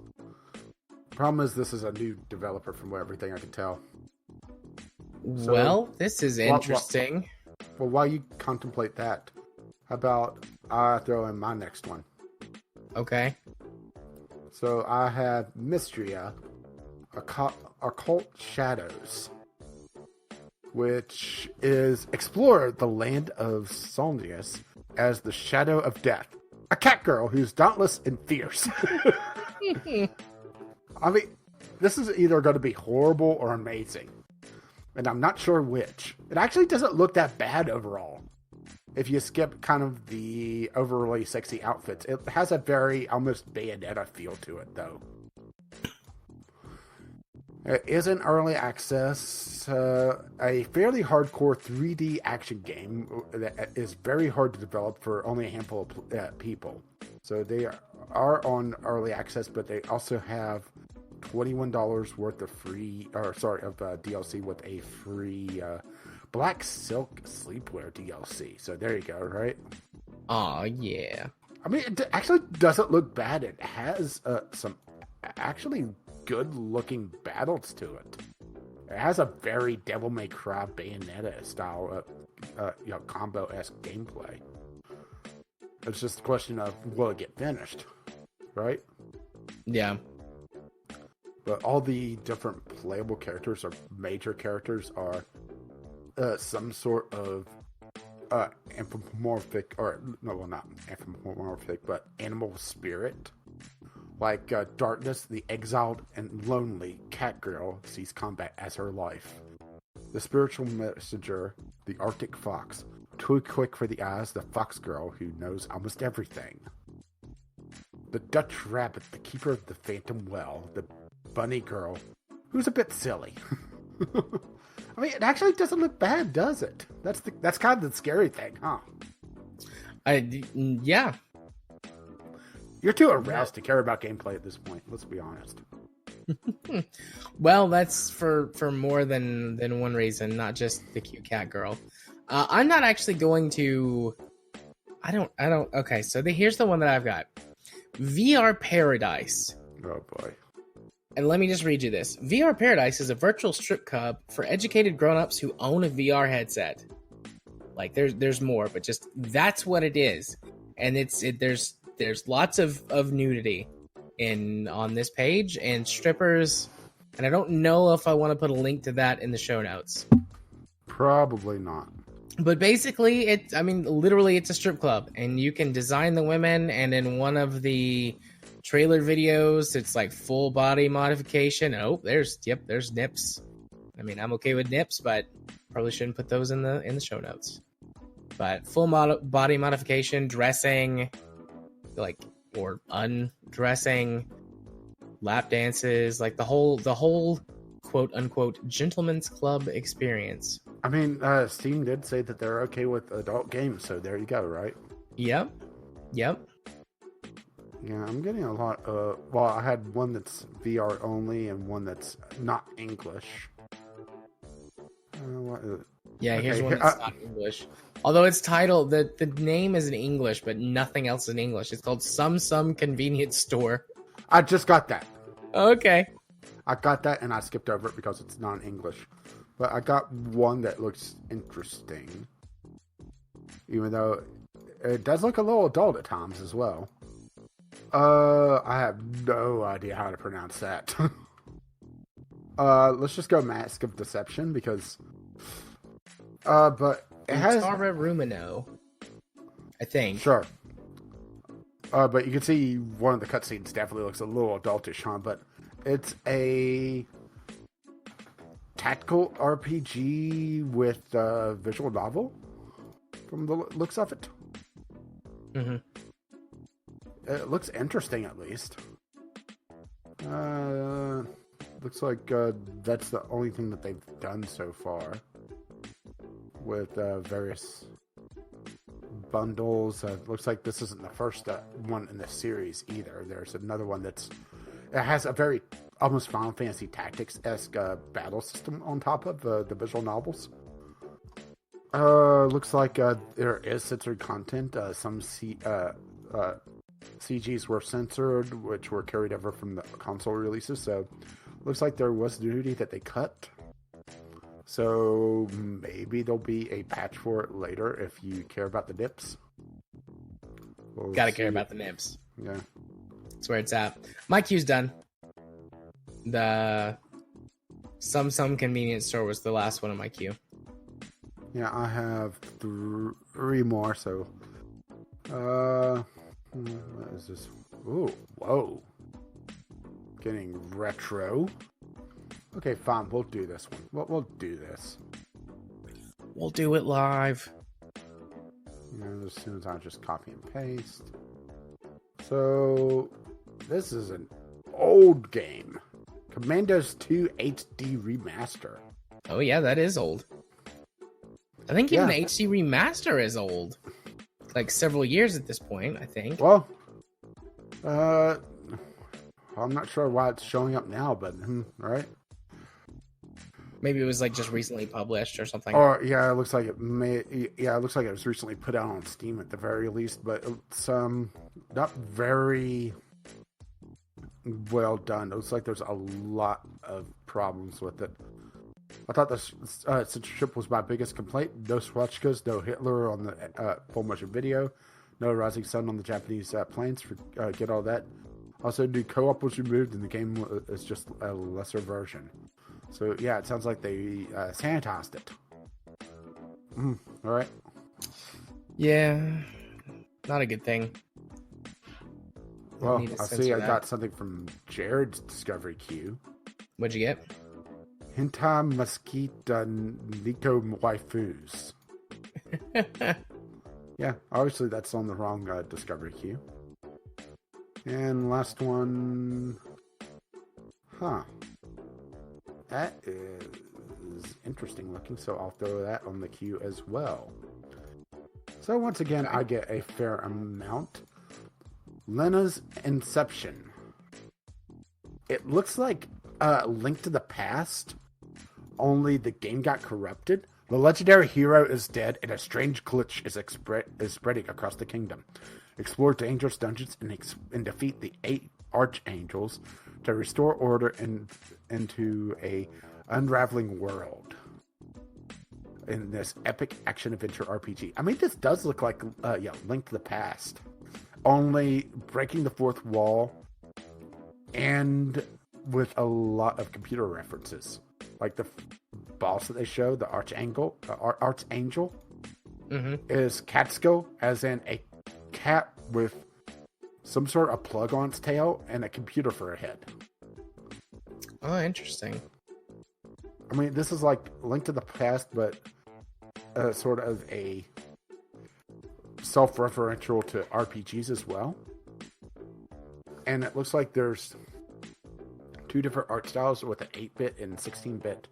Problem is, this is a new developer from everything I can tell. Well, this is interesting. Well, while you contemplate that, how about I throw in my next one? Okay. So I have Mystria, Occult Shadows, which is explore the land of Solnius as the Shadow of Death, a cat girl who's dauntless and fierce. I mean, this is either going to be horrible or amazing, and I'm not sure which. It actually doesn't look that bad overall. If you skip kind of the overly sexy outfits, it has a very almost Bayonetta feel to it, though. It is in early access, a fairly hardcore 3D action game that is very hard to develop for only a handful of people. So they are on early access, but they also have $21 worth of DLC with a free Black Silk Sleepwear DLC. So there you go, right? Oh yeah. I mean, it actually doesn't look bad. It has some actually good-looking battles to it. It has a very Devil May Cry Bayonetta style, combo-esque gameplay. It's just a question of will it get finished, right? Yeah. But all the different playable characters or major characters are some sort of anthropomorphic, or no, well, not anthropomorphic, but animal spirit. Like Darkness, the exiled and lonely cat girl sees combat as her life. The spiritual messenger, the Arctic fox, too quick for the eyes, the fox girl who knows almost everything. The Dutch rabbit, the keeper of the phantom well, the bunny girl, who's a bit silly. I mean, it actually doesn't look bad, does it? That's kind of the scary thing, huh? Yeah. You're too aroused to care about gameplay at this point. Let's be honest. Well, that's for more than one reason, not just the cute cat girl. I'm not actually going to. I don't. Okay, so here's the one that I've got. VR Paradise. Oh boy. And let me just read you this. VR Paradise is a virtual strip club for educated grown-ups who own a VR headset. Like there's more, but just that's what it is. And there's lots of nudity on this page and strippers, and I don't know if I want to put a link to that in the show notes. Probably not. But basically, literally it's a strip club, and you can design the women, and in one of the trailer videos, it's like full body modification. Oh, there's nips. I mean, I'm okay with nips, but probably shouldn't put those in the show notes. But full body modification, dressing, like, or undressing, lap dances, like the whole quote unquote gentleman's club experience. I mean, Steam did say that they're okay with adult games, so there you go, right? Yep. Yeah, I'm getting a lot of... Well, I had one that's VR only and one that's not English. Yeah, here's one that's not English. Although it's titled, the name is in English, but nothing else in English. It's called Some Convenience Store. I just got that. Okay. I got that and I skipped over it because it's non-English. But I got one that looks interesting. Even though it does look a little adult at times as well. I have no idea how to pronounce that. Let's just go Mask of Deception because... but it has... Tara Rumino, I think. Sure. But you can see one of the cutscenes definitely looks a little adultish, huh? But it's a tactical RPG with a visual novel from the looks of it. Mm-hmm. It looks interesting, at least. Looks like that's the only thing that they've done so far with various bundles. Looks like this isn't the first one in the series either. There's another one it has a very almost Final Fantasy Tactics-esque battle system on top of the visual novels. Looks like there is censored content. Some CGs were censored, which were carried over from the console releases. So looks like there was nudity that they cut. So maybe there'll be a patch for it later if you care about the nips. Gotta care about the nips. Yeah. That's where it's at. My queue's done. The Some Convenience Store was the last one on my queue. Yeah, I have 3 more, so... what is this? Ooh, whoa. Getting retro. Okay, fine, we'll do this one. We'll do this. We'll do it live. As soon as I just copy and paste. So, this is an old game. Commandos 2 HD Remaster. Oh yeah, that is old. I think even the HD Remaster is old. Like several years at this point, I think. Well, I'm not sure why it's showing up now, but right? Maybe it was like just recently published or something. Or yeah, it looks like it may. Yeah, it looks like it was recently put out on Steam at the very least, but it's not very well done. It looks like there's a lot of problems with it. I thought the censorship was my biggest complaint. No swastikas, no Hitler on the full motion video, no rising sun on the Japanese planes. Get all that. Also, the co-op was removed, and the game is just a lesser version. So yeah, it sounds like they sanitized it. All right. Yeah, not a good thing. Well, I see. I got something from Jared's Discovery queue. What'd you get? Hentai Mosquito Nico Waifus. Yeah, obviously that's on the wrong Discovery queue. And last one. Huh. That is interesting looking, so I'll throw that on the queue as well. So once again, I get a fair amount. Lena's Inception. It looks like Link to the Past, only the game got corrupted. The legendary hero is dead, and a strange glitch is spreading across the kingdom. Explore dangerous dungeons and defeat the 8 archangels to restore order into a unraveling world in this epic action-adventure RPG. I mean, this does look like, Link to the Past. Only breaking the fourth wall and with a lot of computer references. Like the boss that they show, the Archangel, is Catskill, as in a cat with some sort of plug on its tail and a computer for a head. Oh, interesting. I mean, this is like Link to the Past, but sort of a self-referential to RPGs as well. And it looks like there's 2 different art styles with an 8-bit and 16-bit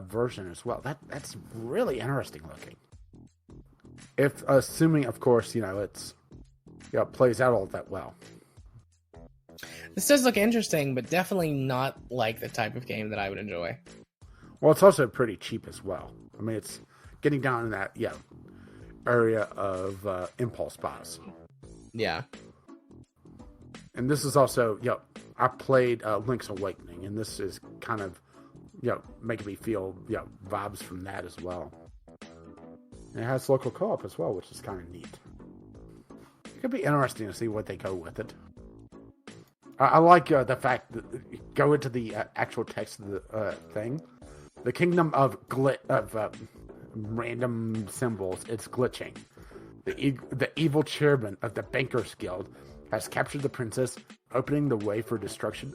version as well. That's really interesting looking. If assuming, of course, it's plays out all that well. This does look interesting, but definitely not like the type of game that I would enjoy. Well, it's also pretty cheap as well. I mean, it's getting down in that area of impulse buys. Yeah. And this is also, I played Link's Awakening, and this is kind of, making me feel, vibes from that as well. And it has local co-op as well, which is kind of neat. It could be interesting to see what they go with it. I like the fact that, go into the actual text of the thing. The kingdom of random symbols, it's glitching. The evil chairman of the Bankers Guild has captured the princess, opening the way for destruction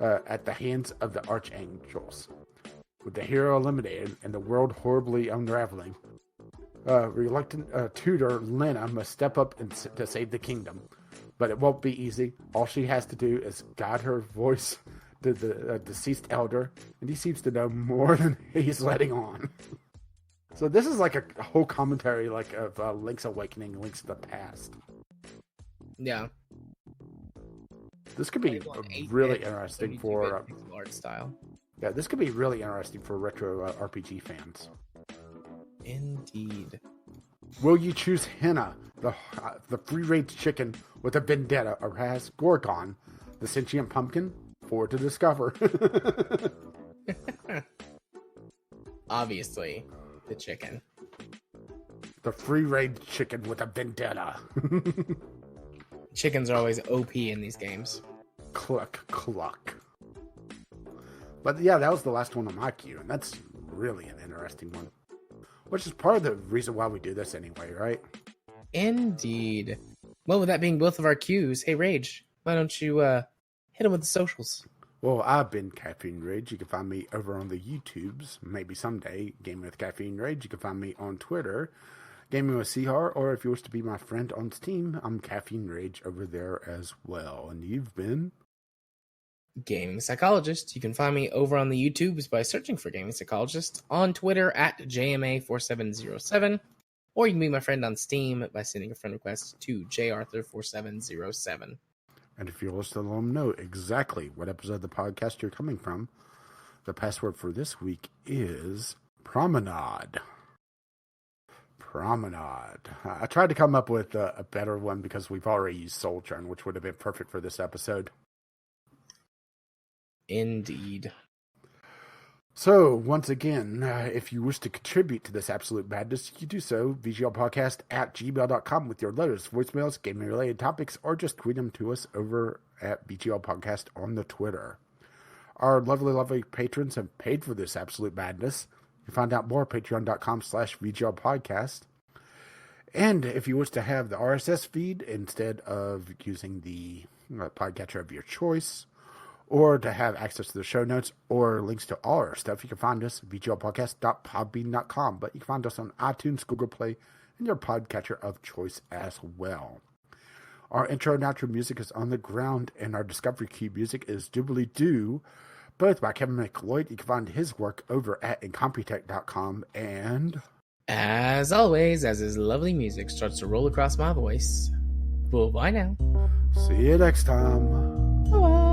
at the hands of the archangels. With the hero eliminated and the world horribly unraveling, reluctant tutor Lena must step up to save the kingdom. But it won't be easy. All she has to do is guide her voice to the deceased elder, and he seems to know more than he's letting on. So this is like a whole commentary of Link's Awakening, Link's to the Past. Yeah. This could be really interesting for art style. Yeah, this could be really interesting for retro RPG fans. Indeed. Will you choose Henna, the free-range chicken with a vendetta, or has Gorgon, the sentient pumpkin? For to discover. Obviously, the chicken. The free-range chicken with a vendetta. Chickens are always OP in these games. Cluck, cluck. But yeah, that was the last one on my queue, and that's really an interesting one. Which is part of the reason why we do this anyway, right? Indeed. Well, with that being both of our queues, hey Rage, why don't you hit them with the socials? Well, I've been Caffeine Rage. You can find me over on the YouTubes. Maybe someday, Gaming with Caffeine Rage. You can find me on Twitter, Gaming with Seahar, or if you wish to be my friend on Steam, I'm Caffeine Rage over there as well. And you've been Gaming Psychologist. You can find me over on the YouTubes by searching for Gaming Psychologist, on Twitter at JMA4707, or you can be my friend on Steam by sending a friend request to JArthur4707. And if you'll just let them know exactly what episode of the podcast you're coming from, the password for this week is Promenade. Promenade. I tried to come up with a better one because we've already used Soul Churn, which would have been perfect for this episode. Indeed. So, once again, if you wish to contribute to this absolute madness, you can do so, VGLpodcast at gmail.com with your letters, voicemails, gaming-related topics, or just tweet them to us over at VGL Podcast on the Twitter. Our lovely, lovely patrons have paid for this absolute madness. You can find out more at patreon.com/VGLpodcast. And if you wish to have the RSS feed instead of using the podcatcher of your choice, or to have access to the show notes or links to all our stuff, you can find us at vglpodcast.podbean.com. But you can find us on iTunes, Google Play, and your podcatcher of choice as well. Our intro and outro music is On the Ground, and our Discovery Key music is Doobly Doo, both by Kevin McLeod. You can find his work over at incompetech.com. And as always, as his lovely music starts to roll across my voice, well, bye now. See you next time. Bye-bye.